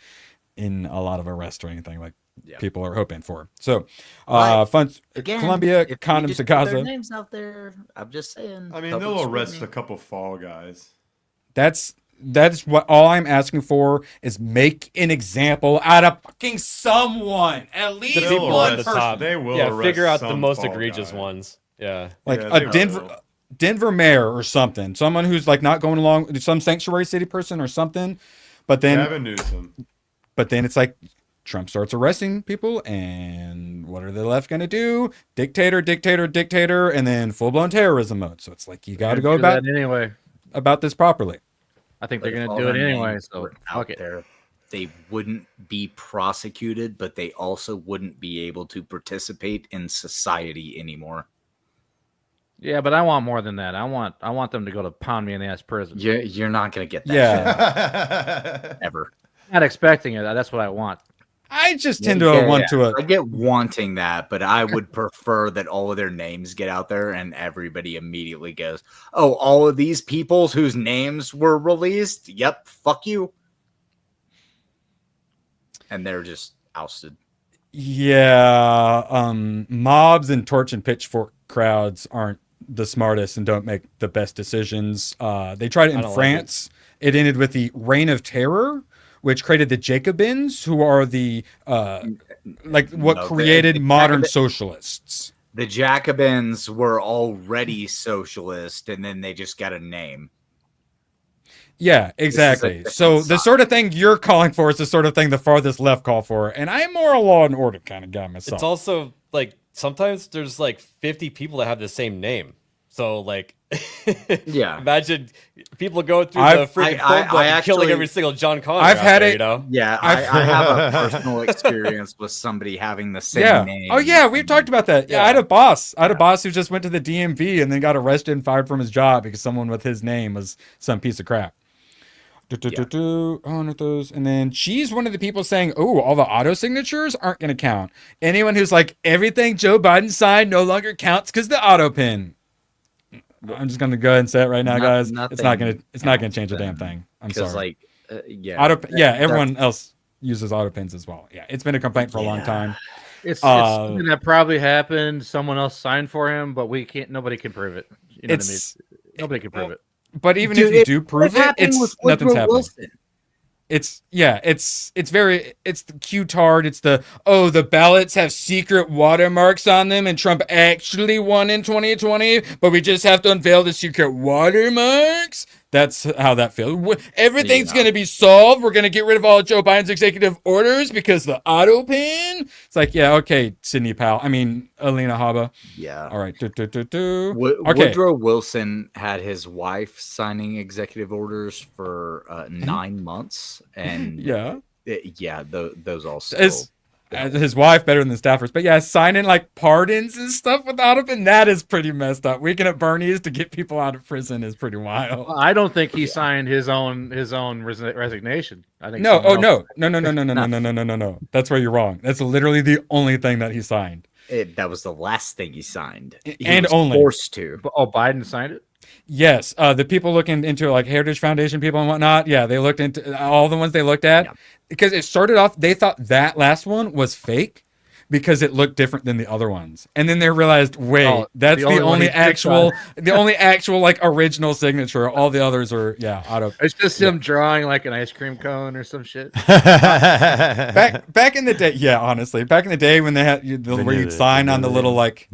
in a lot of arrests or anything people are hoping for. So, funds, again, Colombia, condoms to Gaza. Their names out there. I'm just saying. I mean, they'll arrest a couple fall guys. That's what all I'm asking for is make an example out of fucking someone. At least one person. They will arrest figure out the some most fall egregious guy. ones. Yeah. Denver. Denver mayor or something, someone who's like not going along, some sanctuary city person or something. But then Gavin Newsom. But then it's like Trump starts arresting people, and what are the left going to do? Dictator, and then full-blown terrorism mode. So it's like you got to go about this properly. I think they're going to do it anyway. So out there, they wouldn't be prosecuted, but they also wouldn't be able to participate in society anymore. Yeah, but I want more than that. I want them to go to pound me in the ass prison. You're not going to get that shit ever. Not expecting it. That's what I want. I just tend to want to. I get wanting that, but I would prefer that all of their names get out there and everybody immediately goes, "Oh, all of these people whose names were released. Yep, fuck you," and they're just ousted. Yeah, mobs and torch and pitchfork crowds aren't the smartest and don't make the best decisions. They tried it in France. It ended with the Reign of Terror, which created the Jacobins, who are the created modern socialists. The Jacobins were already socialist, and then they just got a name. Yeah, exactly. So the sort of thing you're calling for is the sort of thing the farthest left call for, and I'm more a law and order kind of guy myself. It's also like sometimes there's like 50 people that have the same name. So like, yeah, imagine people going through the freaking phone book and killing every single John Connor. I've had it. You know? Yeah, I have a personal experience with somebody having the same name. Oh yeah, we've talked about that. Yeah, I had a boss. Who just went to the DMV and then got arrested and fired from his job because someone with his name was some piece of crap. And then she's one of the people saying, "Oh, all the auto signatures aren't going to count." Anyone who's like, everything Joe Biden signed no longer counts because the auto pin. I'm just going to go ahead and say it right now, guys. It's not going to change a damn thing. I'm sorry. Everyone else uses auto pins as well. Yeah, it's been a complaint for a long time. It's something that probably happened. Someone else signed for him, but we can't. Nobody can prove it. You know what I mean? Nobody can prove it. But even if you do prove it, nothing's happening. Wilson. It's the Q-tard. It's the ballots have secret watermarks on them and Trump actually won in 2020, but we just have to unveil the secret watermarks. That's how that feels. Everything's going to be solved. We're going to get rid of all of Joe Biden's executive orders because the auto pin. It's like, yeah, okay, Alina Habba. Yeah. All right. Woodrow Wilson had his wife signing executive orders for 9 months. And those also. His wife better than the staffers, but yeah, signing like pardons and stuff without him, and that is pretty messed up. Weekend at Bernie's to get people out of prison is pretty wild. Well, I don't think he signed his own resignation. I think no. That's where you're wrong. That's literally the only thing that he signed. That was the last thing he signed. He was forced to. Oh, Biden signed it. Yes, the people looking into like Heritage Foundation people and whatnot. Yeah, they looked into all the ones they looked at because it started off. They thought that last one was fake because it looked different than the other ones, and then they realized, wait, that's the only actual like original signature. All the others are auto. It's just him drawing like an ice cream cone or some shit. back in the day, honestly, back in the day when they had where you'd sign on the little like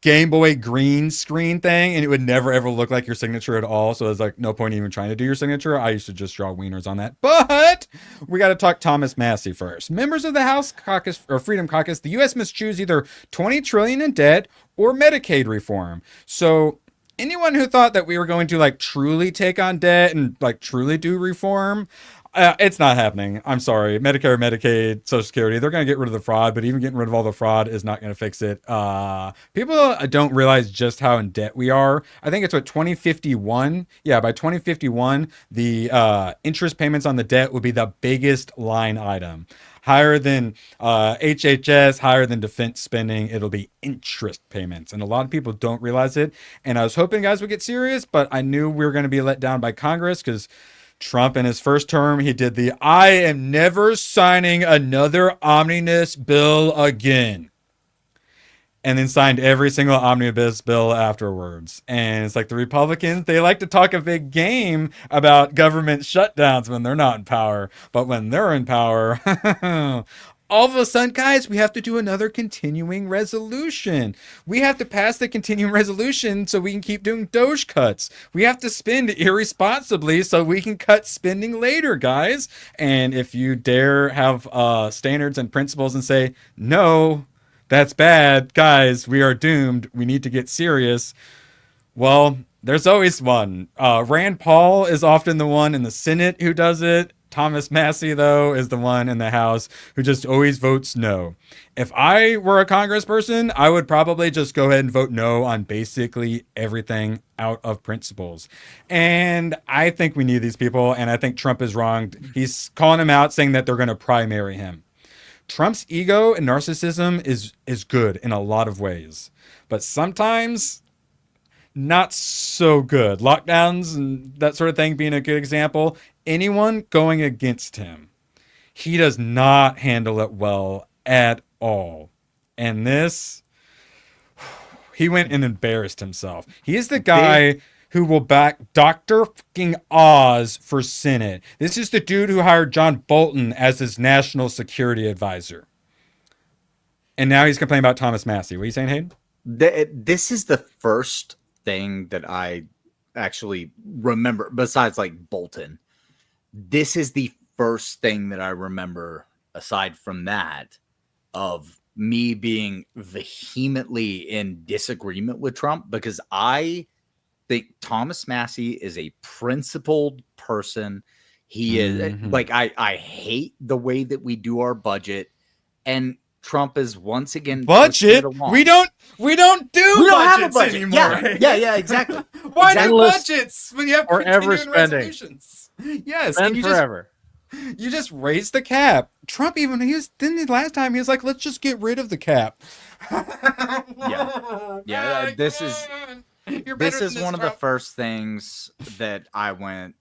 Game Boy green screen thing, and it would never ever look like your signature at all. So there's like no point even trying to do your signature. I used to just draw wieners on that. But we got to talk Thomas Massie first. Members of the House Caucus or Freedom Caucus, the U.S. must choose either $20 trillion in debt or Medicaid reform. So anyone who thought that we were going to like truly take on debt and like truly do reform, it's not happening. I'm sorry. Medicare, Medicaid, Social Security, they're going to get rid of the fraud, but even getting rid of all the fraud is not going to fix it. People don't realize just how in debt we are. I think it's 2051. Yeah, by 2051, the interest payments on the debt will be the biggest line item. Higher than HHS, higher than defense spending. It'll be interest payments. And a lot of people don't realize it. And I was hoping guys would get serious, but I knew we were going to be let down by Congress because Trump in his first term, he did the I am never signing another omnibus bill again. And then signed every single omnibus bill afterwards. And it's like the Republicans, they like to talk a big game about government shutdowns when they're not in power. But when they're in power, all of a sudden, guys, we have to do another continuing resolution. We have to pass the continuing resolution so we can keep doing Doge cuts. We have to spend irresponsibly so we can cut spending later, guys. And if you dare have standards and principles and say, no, that's bad, guys, we are doomed, we need to get serious, well, there's always one. Rand Paul is often the one in the Senate who does it. Thomas Massie, though, is the one in the House who just always votes no. If I were a congressperson, I would probably just go ahead and vote no on basically everything out of principles. And I think we need these people, and I think Trump is wrong. He's calling them out, saying that they're going to primary him. Trump's ego and narcissism is good in a lot of ways, but sometimes not so good. Lockdowns and that sort of thing being a good example. Anyone going against him, he does not handle it well at all. And this, he went and embarrassed himself. He is the guy who will back Dr. fucking Oz for Senate. This is the dude who hired John Bolton as his national security advisor. And now he's complaining about Thomas Massie. What are you saying, Hayden? This is the first thing that I actually remember, besides like Bolton. This is the first thing that I remember, aside from that, of me being vehemently in disagreement with Trump, because I think Thomas Massie is a principled person. He is like, I hate the way that we do our budget, and Trump is once again budget. We don't have a budget anymore. Yeah, exactly. Why exactly. do budgets when you have forever continuing spending? Resolutions? Yes, spend and you forever. You just raise the cap. Trump even last time he was like, let's just get rid of the cap. Yeah. This is one of the first things that I went,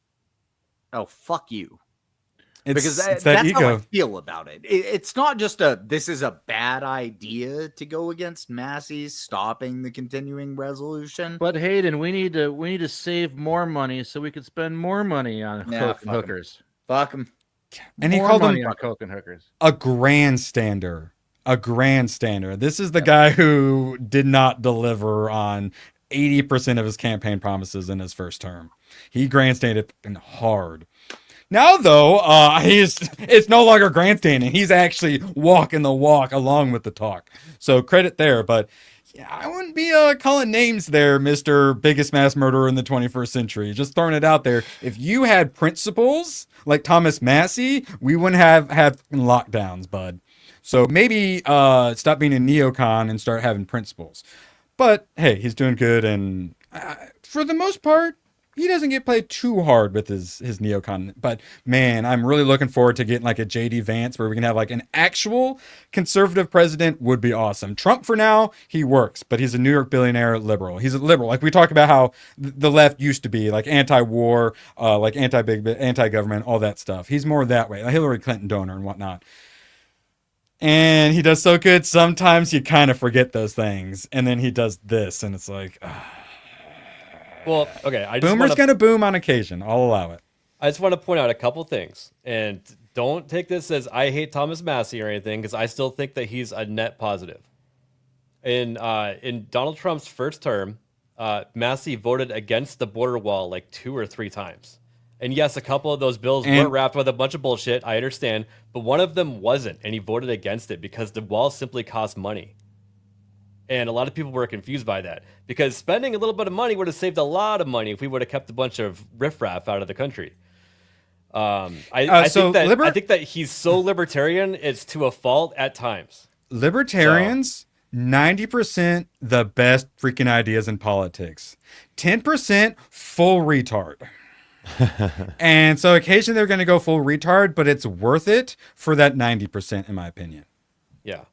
oh, fuck you. Because that's ego. how I feel about it. It's not just this is a bad idea to go against Massie's stopping the continuing resolution. But Hayden, we need to save more money so we can spend more money on coke and hookers. Fuck them. And he called them coke and hookers. A grandstander. This is the guy who did not deliver on 80% of his campaign promises in his first term. He grandstanded hard. Now, though, it's no longer grandstanding. He's actually walking the walk along with the talk. So credit there. But yeah, I wouldn't be calling names there, Mr. Biggest Mass Murderer in the 21st century. Just throwing it out there. If you had principles like Thomas Massie, we wouldn't have had lockdowns, bud. So maybe stop being a neocon and start having principles. But hey, he's doing good. And for the most part, he doesn't get played too hard with his neocon. But man, I'm really looking forward to getting like a JD Vance where we can have like an actual conservative president. Would be awesome. Trump for now, he works, but he's a New York billionaire liberal. He's a liberal. Like we talk about how the left used to be, like anti-war, like anti-government, all that stuff. He's more that way, a Hillary Clinton donor and whatnot. And he does so good. Sometimes you kind of forget those things. And then he does this and it's like, well, okay. Boomer's gonna boom on occasion. I'll allow it. I just want to point out a couple things, and don't take this as I hate Thomas Massie or anything, because I still think that he's a net positive. In Donald Trump's first term, Massie voted against the border wall like 2 or 3 times. And yes, a couple of those bills were wrapped with a bunch of bullshit. I understand, but one of them wasn't, and he voted against it because the wall simply cost money. And a lot of people were confused by that because spending a little bit of money would have saved a lot of money if we would have kept a bunch of riffraff out of the country. I think that he's so libertarian, it's to a fault at times. Libertarians, 90% the best freaking ideas in politics. 10% full retard. And so occasionally they're going to go full retard, but it's worth it for that 90%, in my opinion. Yeah.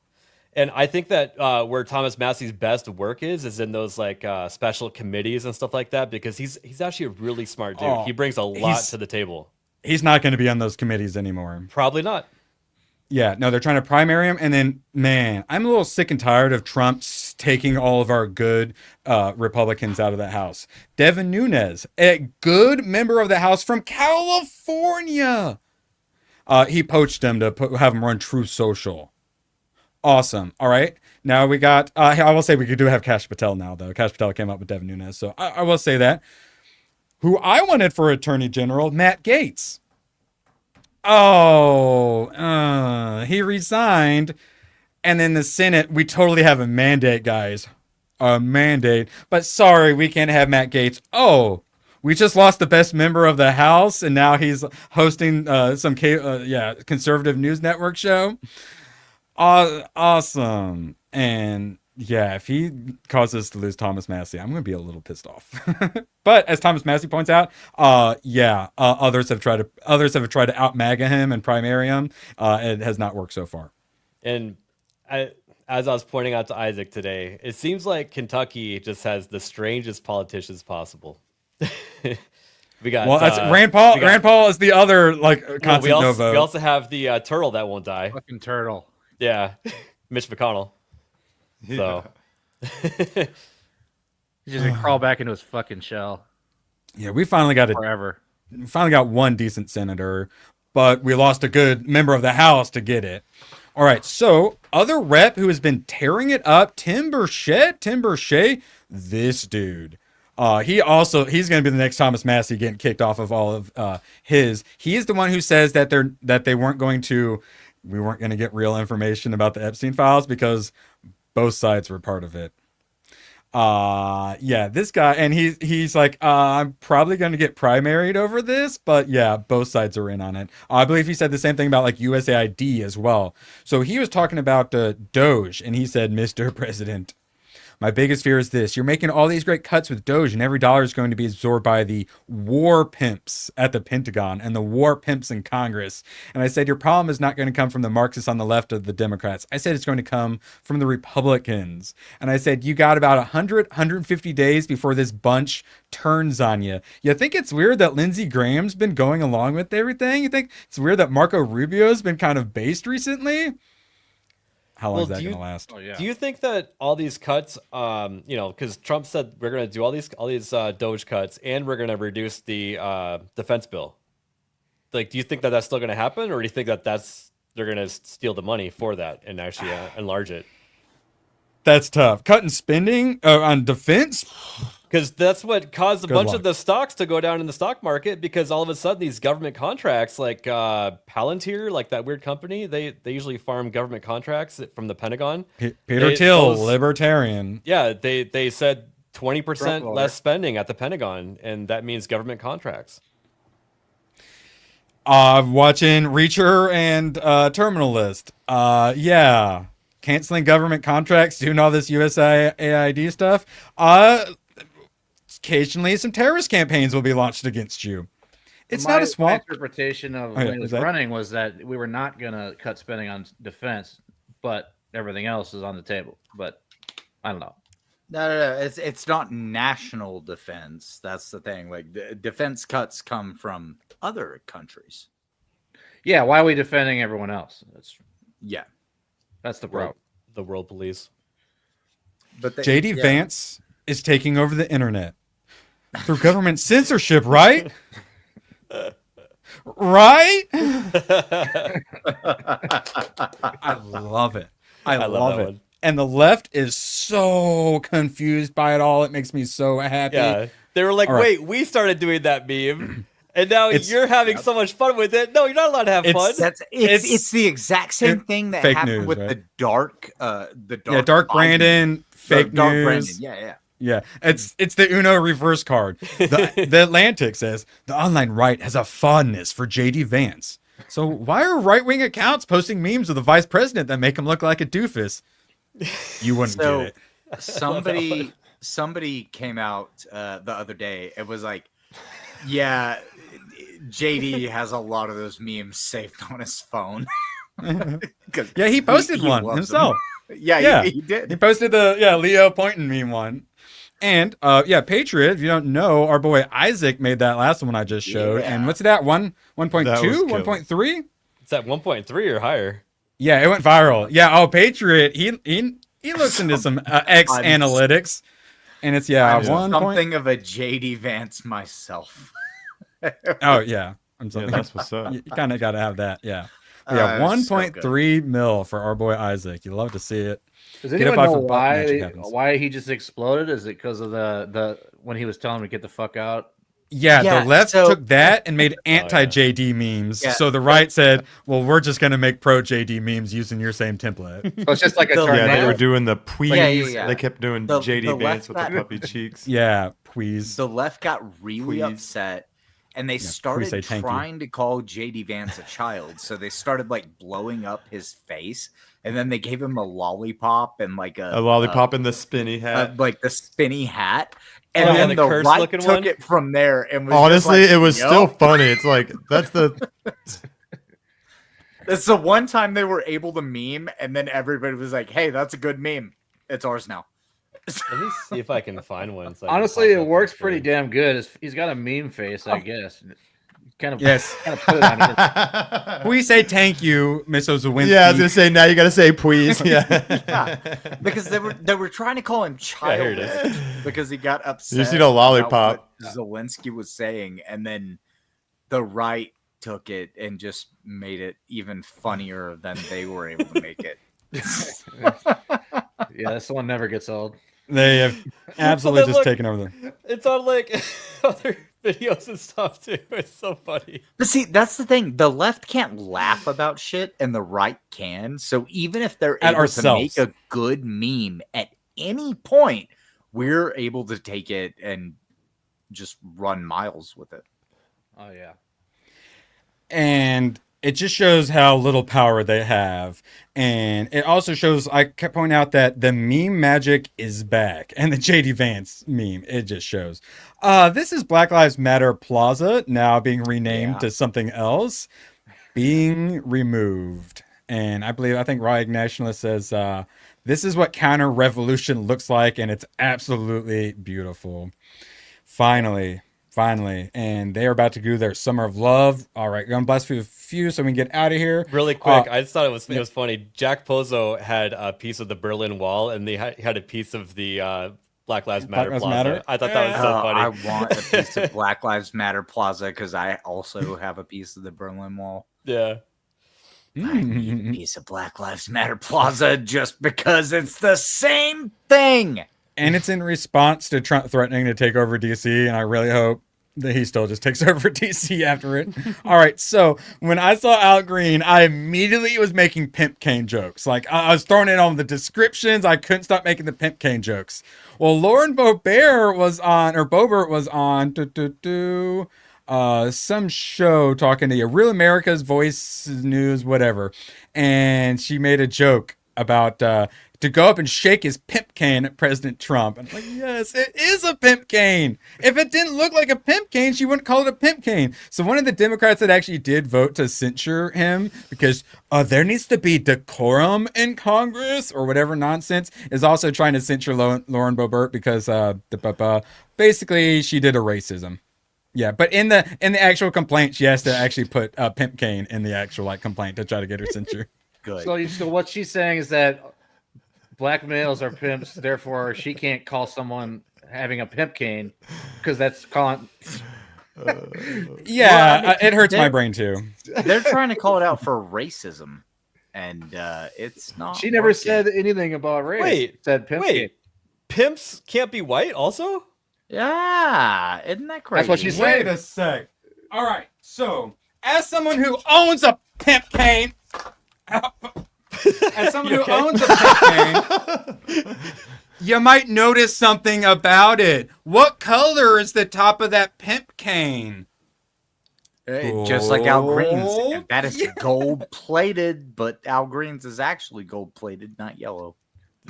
And I think that where Thomas Massie's best work is in those like special committees and stuff like that, because he's actually a really smart dude. He brings a lot to the table. He's not going to be on those committees anymore. Probably not. Yeah, no, they're trying to primary him. And then, man, I'm a little sick and tired of Trump taking all of our good Republicans out of the House. Devin Nunes, a good member of the House from California. He poached him to have him run True Social. Awesome. All right. Now we got, I will say we do have Kash Patel now, though. Kash Patel came up with Devin Nunes. So I will say that. Who I wanted for Attorney General, Matt Gaetz. Oh, he resigned. And then the Senate, we totally have a mandate, guys. A mandate. But sorry, we can't have Matt Gaetz. Oh, we just lost the best member of the House, and now he's hosting some conservative news network show. Awesome. And yeah, if he causes us to lose Thomas Massie, I'm going to be a little pissed off. But as Thomas Massie points out, others have tried to out MAGA him and primary him. It has not worked so far. And as I was pointing out to Isaac today, it seems like Kentucky just has the strangest politicians possible. We got that's Rand Paul. Rand Paul is the other constant no vote. We also have the turtle that won't die. Fucking turtle. Yeah, Mitch McConnell. Yeah. So he's just gonna crawl back into his fucking shell. Yeah, we finally got forever. We finally got one decent senator, but we lost a good member of the House to get it. All right, so other rep who has been tearing it up, Tim Burchett, this dude. He's going to be the next Thomas Massie getting kicked off of all of his. He is the one who says that we weren't going to get real information about the Epstein files because both sides were part of it. This guy, and he's like, I'm probably going to get primaried over this, but yeah, both sides are in on it. I believe he said the same thing about USAID as well. So he was talking about Doge, and he said, Mr. President, my biggest fear is this. You're making all these great cuts with Doge, and every dollar is going to be absorbed by the war pimps at the Pentagon and the war pimps in Congress. And I said, your problem is not going to come from the Marxists on the left of the Democrats. I said, it's going to come from the Republicans. And I said, you got about 150 days before this bunch turns on you. You think it's weird that Lindsey Graham's been going along with everything? You think it's weird that Marco Rubio's been kind of based recently? How long is that going to last? Do you think that all these cuts, because Trump said we're going to do all these Doge cuts and we're going to reduce the defense bill? Do you think that that's still going to happen, or do you think that they're going to steal the money for that and actually enlarge it? That's tough. Cutting spending on defense? Because that's what caused a bunch of the stocks to go down in the stock market, because all of a sudden these government contracts like Palantir, like that weird company, they usually farm government contracts from the Pentagon. Peter Thiel, libertarian. Yeah, they said 20% less spending at the Pentagon, and that means government contracts. Watching Reacher and Terminal List. Canceling government contracts, doing all this USAID stuff. Occasionally, some terrorist campaigns will be launched against you. It's not a swamp. My interpretation of when he was running was that we were not going to cut spending on defense, but everything else is on the table. But I don't know. No. It's not national defense. That's the thing. The defense cuts come from other countries. Yeah, why are we defending everyone else? That's the problem. The world police. But JD Vance is taking over the internet through government censorship, right? Right? I love it. I love it. And the left is so confused by it all. It makes me so happy. Yeah. They were like, wait, we started doing that meme. And now you're having so much fun with it. No, you're not allowed to have fun. It's the exact same thing that happened with the dark Brandon, fake news. Brandon. Yeah. It's the Uno reverse card. The Atlantic says the online right has a fondness for JD Vance. So why are right-wing accounts posting memes of the vice president that make him look like a doofus? You wouldn't get it. Somebody came out the other day. It was like, yeah, JD has a lot of those memes saved on his phone. Yeah, he posted one himself. Yeah, he did. He posted the Leo pointing meme one. And Patriot, if you don't know, our boy Isaac made that last one I just showed. Yeah. And what's that? 1.2, 1.3? It's at 1.3 or higher. Yeah, it went viral. Yeah, Patriot, he looks into some X analytics. And it's something of a JD Vance myself. Oh yeah. on Yeah, something. that's what's up. You kind of got to have that. Yeah. We have 1.3 mil for our boy Isaac. You love to see it. Does anyone know why he just exploded? Is it because of the when he was telling him to get the fuck out? Yeah, the left took that and made anti-JD memes. Yeah. So the right said, well, we're just going to make pro-JD memes using your same template. So it's just like a tornado. Yeah, they were doing the please. Yeah. They kept doing JD Vance with the puppy cheeks. Yeah, please. The left got really upset, and they started trying to call JD Vance a child. So they started like blowing up his face, and then they gave him a lollipop and like a lollipop in the spinny hat, like the spinny hat. And then the right took it from there and was honestly, just like, it was still funny. It's like that's the one time they were able to meme, and then everybody was like, "Hey, that's a good meme. It's ours now." Let me see if I can find one. So Honestly, it works pretty damn good. He's got a meme face, I guess. Kind of put it on his... We say thank you, Miss Ozawinski. Yeah, I was gonna say now you gotta say please. Yeah, because they were trying to call him child because he got upset. You see the lollipop Zelensky was saying, and then the right took it and just made it even funnier than they were able to make it. Yeah, this one never gets old. They have absolutely just taken over the... It's on like other videos and stuff too. It's so funny. But see, that's the thing. The left can't laugh about shit, and the right can. So even if they're able to make a good meme at any point, we're able to take it and just run miles with it. Oh yeah. And it just shows how little power they have. And it also shows, I kept pointing out that the meme magic is back. And the JD Vance meme, it just shows. This is Black Lives Matter Plaza, now being renamed to something else, being removed. And I think Riot Nationalist says, this is what counter-revolution looks like, and it's absolutely beautiful. Finally. And they are about to do their Summer of Love. All right, gonna blast through a few so we can get out of here. Really quick, I just thought it was funny. Jack Pozo had a piece of the Berlin Wall, and they had a piece of the Black Lives Matter Plaza. I thought that was so funny. I want a piece of Black Lives Matter Plaza because I also have a piece of the Berlin Wall. Yeah. I need a piece of Black Lives Matter Plaza just because it's the same thing. And it's in response to Trump threatening to take over DC, and I really hope that he still just takes over DC after it. All right, so when I saw Al Green, I immediately was making Pimp Cane jokes. Like, I was throwing it on the descriptions. I couldn't stop making the Pimp Cane jokes. Well, Lauren Boebert was on some show talking to Real America's Voice News, whatever. And she made a joke about to go up and shake his pimp cane at President Trump. And I'm like, yes, it is a pimp cane. If it didn't look like a pimp cane, she wouldn't call it a pimp cane. So one of the Democrats that actually did vote to censure him because there needs to be decorum in Congress or whatever nonsense is also trying to censure Lauren Boebert because basically she did a racism. Yeah, but in the actual complaint, she has to actually put pimp cane in the actual complaint to try to get her censured. Good. So what she's saying is that black males are pimps, therefore she can't call someone having a pimp cane because that's calling. It hurts my brain too. They're trying to call it out for racism, and it's not. She never said anything about race. Wait, said pimp cane. Pimps can't be white also? Yeah, isn't that crazy? That's what she said. Wait a sec. All right, so as someone who owns a pimp cane. As someone who owns a pimp cane, you might notice something about it. What color is the top of that pimp cane? Just like Al Green's. That is gold plated, but Al Green's is actually gold plated, not yellow.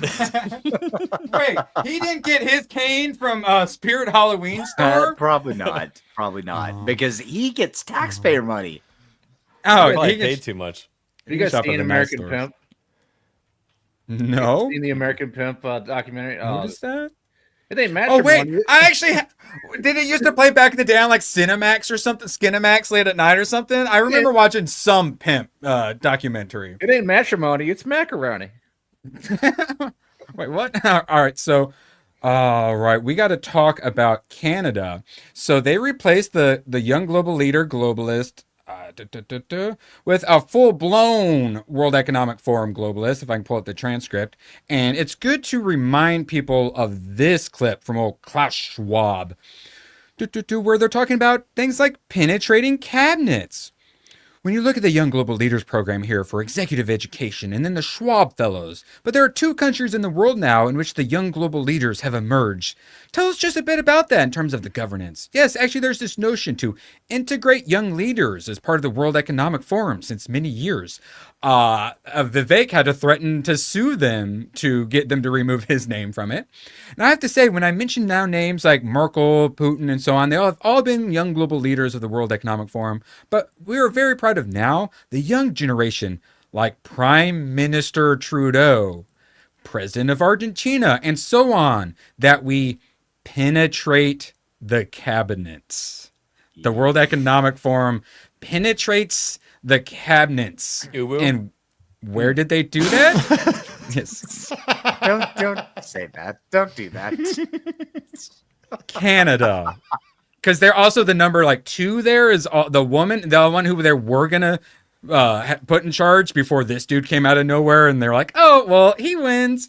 Wait, he didn't get his cane from Spirit Halloween store? Probably not. Probably not. Because he gets taxpayer money. Oh, he paid too much. Have you guys seen American Pimp? No. Seen the American Pimp documentary? What is that? It ain't match. Oh wait, I actually did it used to play back in the day on like Cinemax or something, Skinemax late at night or something. I remember watching some pimp documentary. It ain't matrimony, it's macaroni. Wait, what? All right, so All right, we got to talk about Canada. So they replaced the young global leader, globalist, with a full-blown World Economic Forum globalist, if I can pull up the transcript. And it's good to remind people of this clip from old Klaus Schwab, where they're talking about things like penetrating cabinets. When you look at the Young Global Leaders program here for executive education and then the Schwab Fellows, but there are 2 countries in the world now in which the Young Global Leaders have emerged. Tell us just a bit about that in terms of the governance. Yes, actually there's this notion to integrate young leaders as part of the World Economic Forum since many years. Vivek had to threaten to sue them to get them to remove his name from it. And I have to say, when I mention now names like Merkel, Putin, and so on, they have all been young global leaders of the World Economic Forum. But we are very proud of now the young generation, like Prime Minister Trudeau, President of Argentina, and so on, that we penetrate the cabinets. The World Economic Forum penetrates the cabinets. And where did they do that? Yes. Don't say that. Don't do that. Canada. Because they're also the number 2 there is the one who they were going to put in charge before this dude came out of nowhere. And they're like, oh, well, he wins.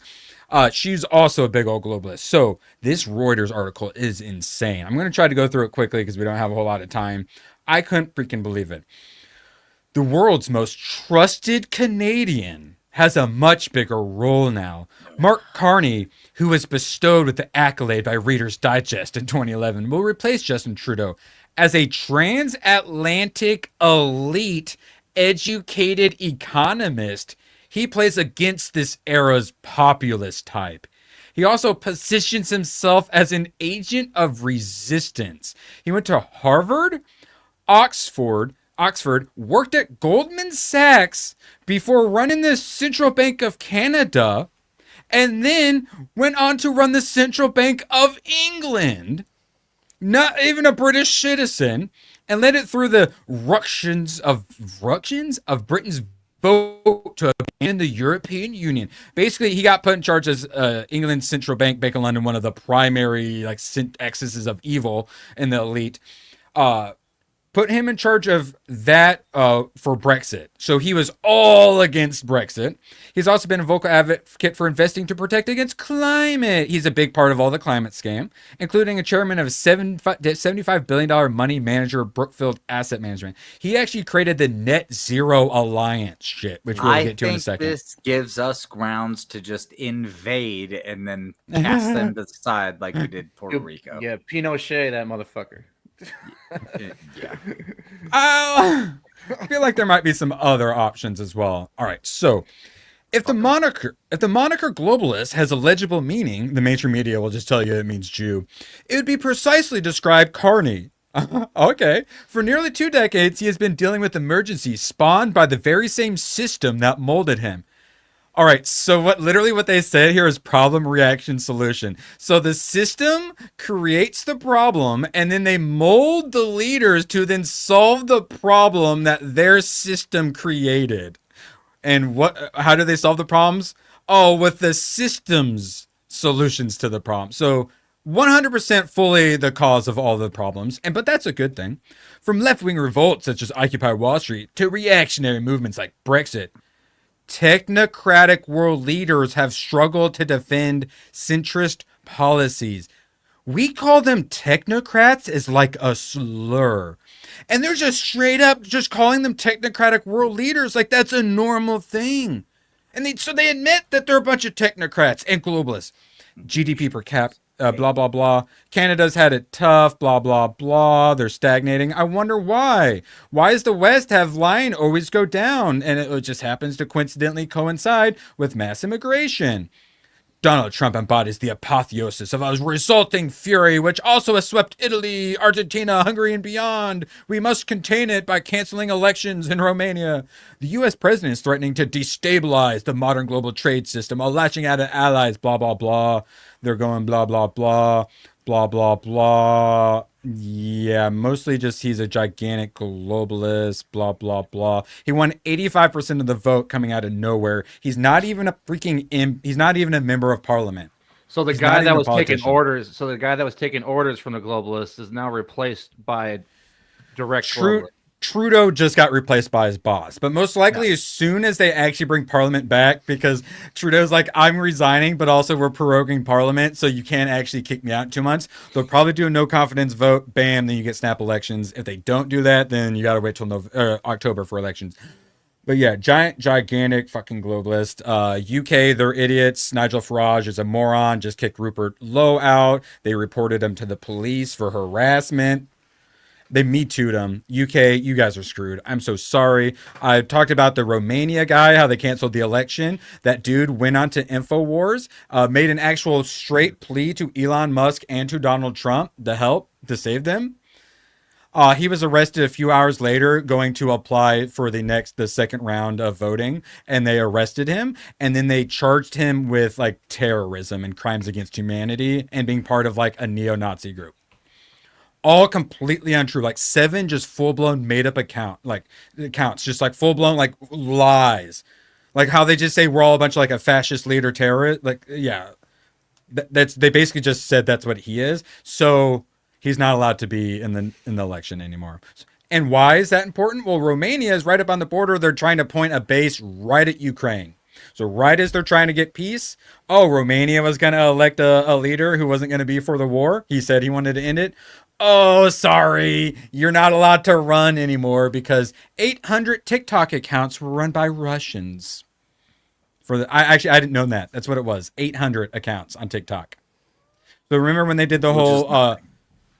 She's also a big old globalist. So this Reuters article is insane. I'm going to try to go through it quickly because we don't have a whole lot of time. I couldn't freaking believe it. The world's most trusted Canadian has a much bigger role now. Mark Carney, who was bestowed with the accolade by Reader's Digest in 2011, will replace Justin Trudeau as a transatlantic elite educated economist. He plays against this era's populist type. He also positions himself as an agent of resistance. He went to Harvard, Oxford, worked at Goldman Sachs before running the Central Bank of Canada, and then went on to run the Central Bank of England, not even a British citizen, and led it through the ructions of Britain's vote to abandon the European Union. Basically, he got put in charge as England's Central Bank, Bank of London, one of the primary excesses of evil in the elite. Put him in charge of that for Brexit. So he was all against Brexit. He's also been a vocal advocate for investing to protect against climate. He's a big part of all the climate scam, including a chairman of $75 billion money manager, Brookfield Asset Management. He actually created the Net Zero Alliance shit, which we'll get to in a second. This gives us grounds to just invade and then cast them to the side like we did Puerto Rico. Yeah, Pinochet, that motherfucker. Yeah. I feel like there might be some other options as well. All right, so if the moniker globalist has a legible meaning, the mainstream media will just tell you it means Jew. It would be precisely describe Carney. Okay. For nearly 2 decades, he has been dealing with emergencies spawned by the very same system that molded him. All right, so what they said here is problem, reaction, solution. So the system creates the problem, and then they mold the leaders to then solve the problem that their system created. And how do they solve the problems? Oh, with the system's solutions to the problem. So 100% fully the cause of all the problems, but that's a good thing. From left-wing revolts such as Occupy Wall Street to reactionary movements like Brexit, technocratic world leaders have struggled to defend centrist policies. We call them technocrats as like a slur. And they're just straight up just calling them technocratic world leaders like that's a normal thing. And so they admit that they're a bunch of technocrats and globalists. GDP per cap, blah, blah, blah. Canada's had it tough, blah, blah, blah. They're stagnating. I wonder why. Why does the West have line always go down? And it just happens to coincidentally coincide with mass immigration. Donald Trump embodies the apotheosis of a resulting fury, which also has swept Italy, Argentina, Hungary, and beyond. We must contain it by canceling elections in Romania. The U.S. president is threatening to destabilize the modern global trade system while latching out at allies, blah, blah, blah. They're going blah, blah, blah, blah, blah, blah. Yeah, mostly just he's a gigantic globalist, blah, blah, blah. He won 85% of the vote coming out of nowhere. He's not even a member of parliament. So the He's guy not that even a was taking politician. orders, from the globalists is now replaced by a direct globalist. Trudeau just got replaced by his boss, but most likely as soon as they actually bring Parliament back, because Trudeau's like, I'm resigning, but also we're proroguing Parliament, so you can't actually kick me out in 2 months. They'll probably do a no confidence vote. Bam, then you get snap elections. If they don't do that, then you got to wait till October for elections. But yeah, gigantic fucking globalist. UK, they're idiots. Nigel Farage is a moron. Just kicked Rupert Lowe out. They reported him to the police for harassment. They Me Too'd him. UK, you guys are screwed. I'm so sorry. I talked about the Romania guy, how they canceled the election. That dude went on to InfoWars, made an actual straight plea to Elon Musk and to Donald Trump to help, to save them. He was arrested a few hours later going to apply for the second round of voting, and they arrested him, and then they charged him with like terrorism and crimes against humanity and being part of like a neo-Nazi group. All completely untrue, like 7 just full-blown made-up accounts, just like full-blown like lies, like how they just say we're all a bunch of like a fascist leader terrorist, like yeah, they basically just said that's what he is, so he's not allowed to be in the election anymore. And why is that important? Well, Romania is right up on the border. They're trying to point a base right at Ukraine. So right as they're trying to get peace, Romania was going to elect a leader who wasn't going to be for the war. He said he wanted to end it. Oh, sorry, you're not allowed to run anymore because 800 TikTok accounts were run by Russians. I didn't know that. That's what it was. 800 accounts on TikTok. So remember when they did the whole,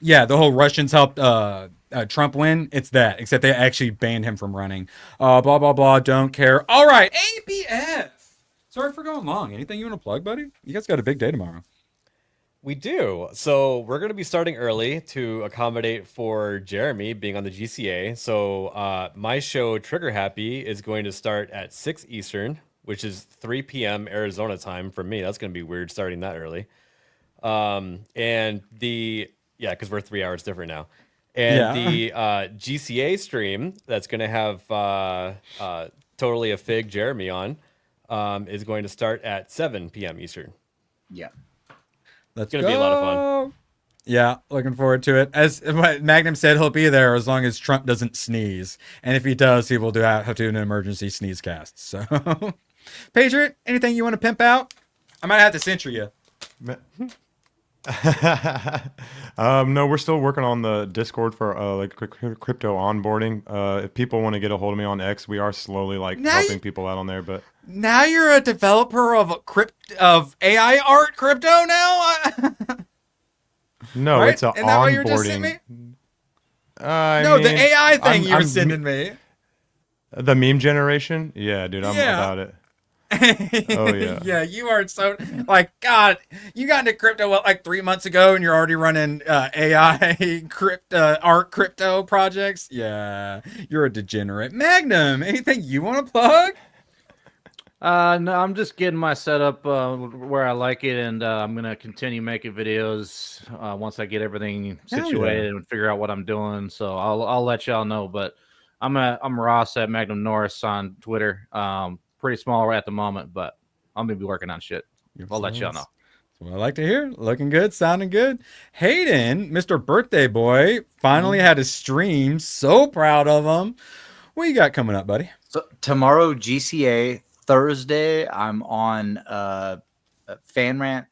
the whole Russians helped Trump win? It's that, except they actually banned him from running. Blah, blah, blah, don't care. All right, APF. Sorry for going long. Anything you want to plug, buddy? You guys got a big day tomorrow. We do. So we're going to be starting early to accommodate for Jeremy being on the GCA. So my show, Trigger Happy, is going to start at 6 Eastern, which is 3 p.m. Arizona time for me. That's going to be weird starting that early. Because we're 3 hours different now. And the GCA stream that's going to have Totally a Fig Jeremy on is going to start at 7 p.m. Eastern. Yeah. It's going to be a lot of fun. Yeah, looking forward to it. As Magnum said, he'll be there as long as Trump doesn't sneeze. And if he does, he will have to do an emergency sneeze cast. So, Patriot, anything you want to pimp out? I might have to censure you. No, we're still working on the Discord for crypto onboarding. If people want to get a hold of me on X, we are slowly helping people out on there. But now you're a developer of AI art crypto now. No, right? it's an Isn't that onboarding. What you were just sending me? The AI thing you were sending me. The meme generation? Yeah, dude, I'm about it. Oh yeah. Yeah, you are so God, you got into crypto 3 months ago and you're already running AI crypto projects. Yeah, you're a degenerate. Magnum, anything you want to plug? No, I'm just getting my setup where I like it, and I'm gonna continue making videos once I get everything situated and figure out what I'm doing. So I'll let y'all know. But I'm Ross at Magnum Norris on Twitter. Pretty small at the moment, but I'm gonna be working on shit. I'll let y'all know. That's what I like to hear. Looking good, sounding good. Hayden, Mr. Birthday Boy, finally had a stream. So proud of him. What you got coming up, buddy? So tomorrow, GCA. Thursday, I'm on Fan Rant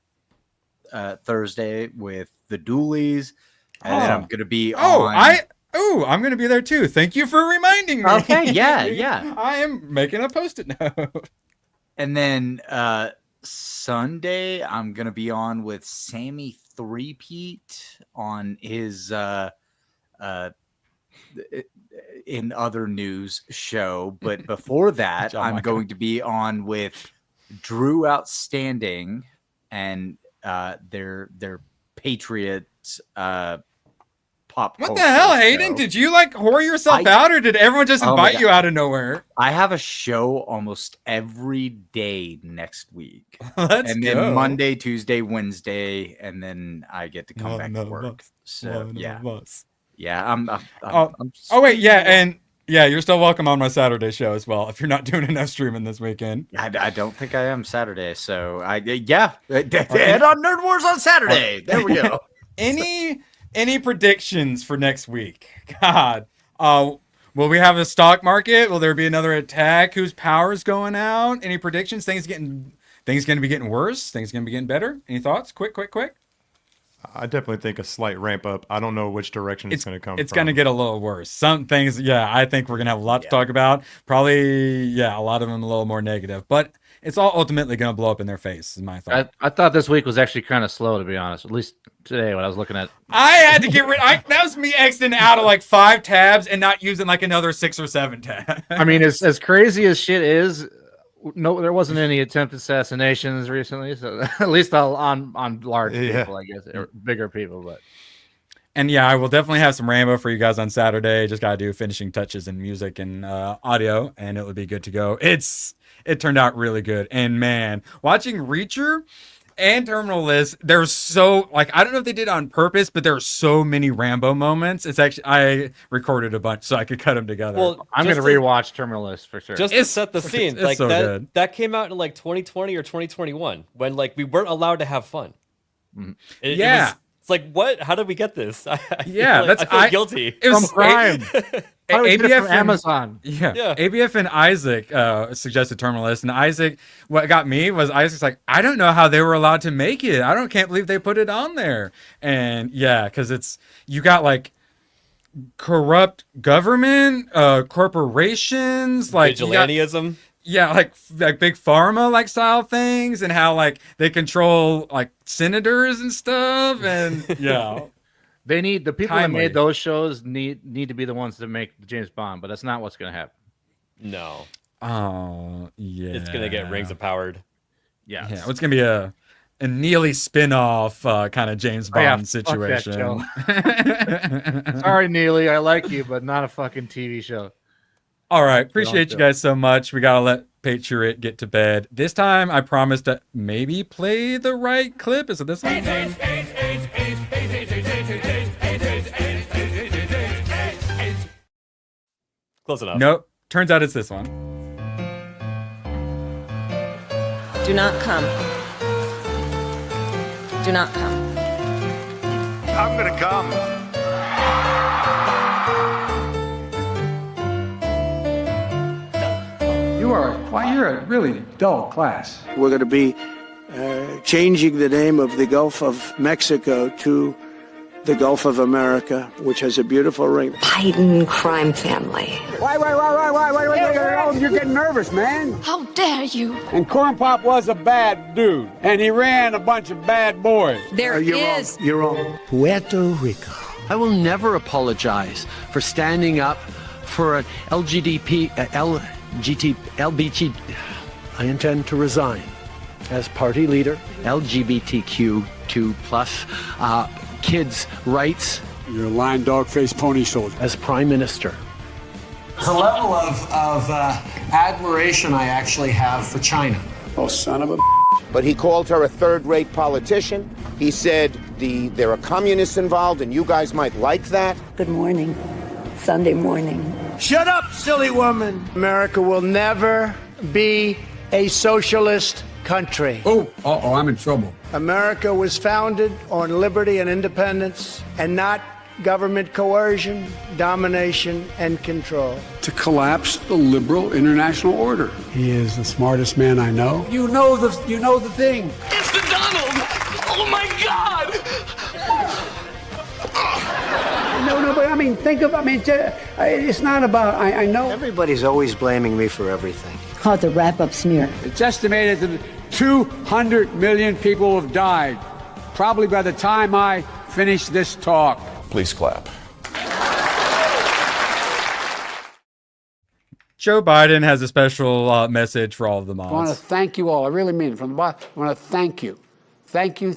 Thursday with the Doolies, and then I'm gonna be on. I'm going to be there too. Thank you for reminding me. Okay, yeah. I am making a post-it note. And then Sunday, I'm going to be on with Sammy Threepeat on his In Other News show. But before that, I'm going to be on with Drew Outstanding and their Patriots pop. What the hell, Hayden? Did you whore yourself out, or did everyone just invite you out of nowhere? I have a show almost every day next week. Let's and then Monday, Tuesday, Wednesday, and then I get to come back to work. So yeah. I'm wait, yeah, and Yeah, you're still welcome on my Saturday show as well if you're not doing enough streaming this weekend. I don't think I am Saturday, so head on Nerd Wars on Saturday. There we go. Any predictions for next week? God, will we have a stock market? Will there be another attack? Whose power's going out? Any predictions? Things going to be getting worse? Things going to be getting better? Any thoughts? Quick. I definitely think a slight ramp up. I don't know which direction it's going to come. It's going to get a little worse. Some things, I think we're going to have a lot to talk about. Probably, a lot of them a little more negative. But it's all ultimately going to blow up in their face, is my thought. I thought this week was actually kind of slow, to be honest. At least today when I was looking at. I had to get rid. That was me exiting out of like 5 tabs and not using like another 6 or 7 tabs. I mean, as crazy as shit is. No, there wasn't any attempted assassinations recently, so at least on large people, I guess, or bigger people. But I will definitely have some Rambo for you guys on Saturday. Just gotta do finishing touches in music and audio, and it would be good to go. It turned out really good, and man, watching Reacher and Terminal List, there's so I don't know if they did it on purpose, but there are so many Rambo moments. It's actually I recorded a bunch so I could cut them together. Well, I'm gonna rewatch Terminal List for sure. Just to set the scene, it's so good. That came out in like 2020 or 2021 when we weren't allowed to have fun. It's like, what? How did we get this? I feel guilty. It was crime. ABF from Amazon. ABF and Isaac suggested Terminal List, and Isaac, what got me was Isaac's like, I don't know how they were allowed to make it. Can't believe they put it on there. And because you got like corrupt government, corporations, like vigilantism. Like big pharma style things, and how they control senators and stuff, and They need the people that made those shows need to be the ones that make James Bond, but that's not what's going to happen. No. Oh yeah. It's gonna get Rings of Powered. Yeah. It's gonna be a Neely spin-off kind of James Bond situation. Sorry, Neely, I like you, but not a fucking TV show. All right, appreciate you guys so much. We gotta let Patriot get to bed. This time, I promised to maybe play the right clip. Is it this one? Close enough. Nope. Turns out it's this one. Do not come. Do not come. I'm gonna come. You're a really dull class. We're going to be changing the name of the Gulf of Mexico to the Gulf of America, which has a beautiful ring. Biden crime family. Why? You're getting nervous, man. How dare you? And Corn Pop was a bad dude, and he ran a bunch of bad boys. You're wrong. Puerto Rico. I will never apologize for standing up for an LBT. I intend to resign as party leader. LGBTQ2+ kids' rights. You're a lying dog-faced pony soldier. As prime minister. The level of admiration I actually have for China. Oh, son of a... But he called her a third-rate politician. He said there are communists involved and you guys might like that. Good morning. Sunday morning. Shut up, silly woman. America will never be a socialist country. Oh, I'm in trouble. America was founded on liberty and independence and not government coercion, domination, and control. To collapse the liberal international order. He is the smartest man I know. You know the thing. It's the Donald! Oh my God! No, but it's not about, I know. Everybody's always blaming me for everything. Call it the wrap-up smear. It's estimated that 200 million people have died. Probably by the time I finish this talk. Please clap. Joe Biden has a special message for all of the moms. I want to thank you all. I really mean it from the bottom. I want to thank you. Thank you.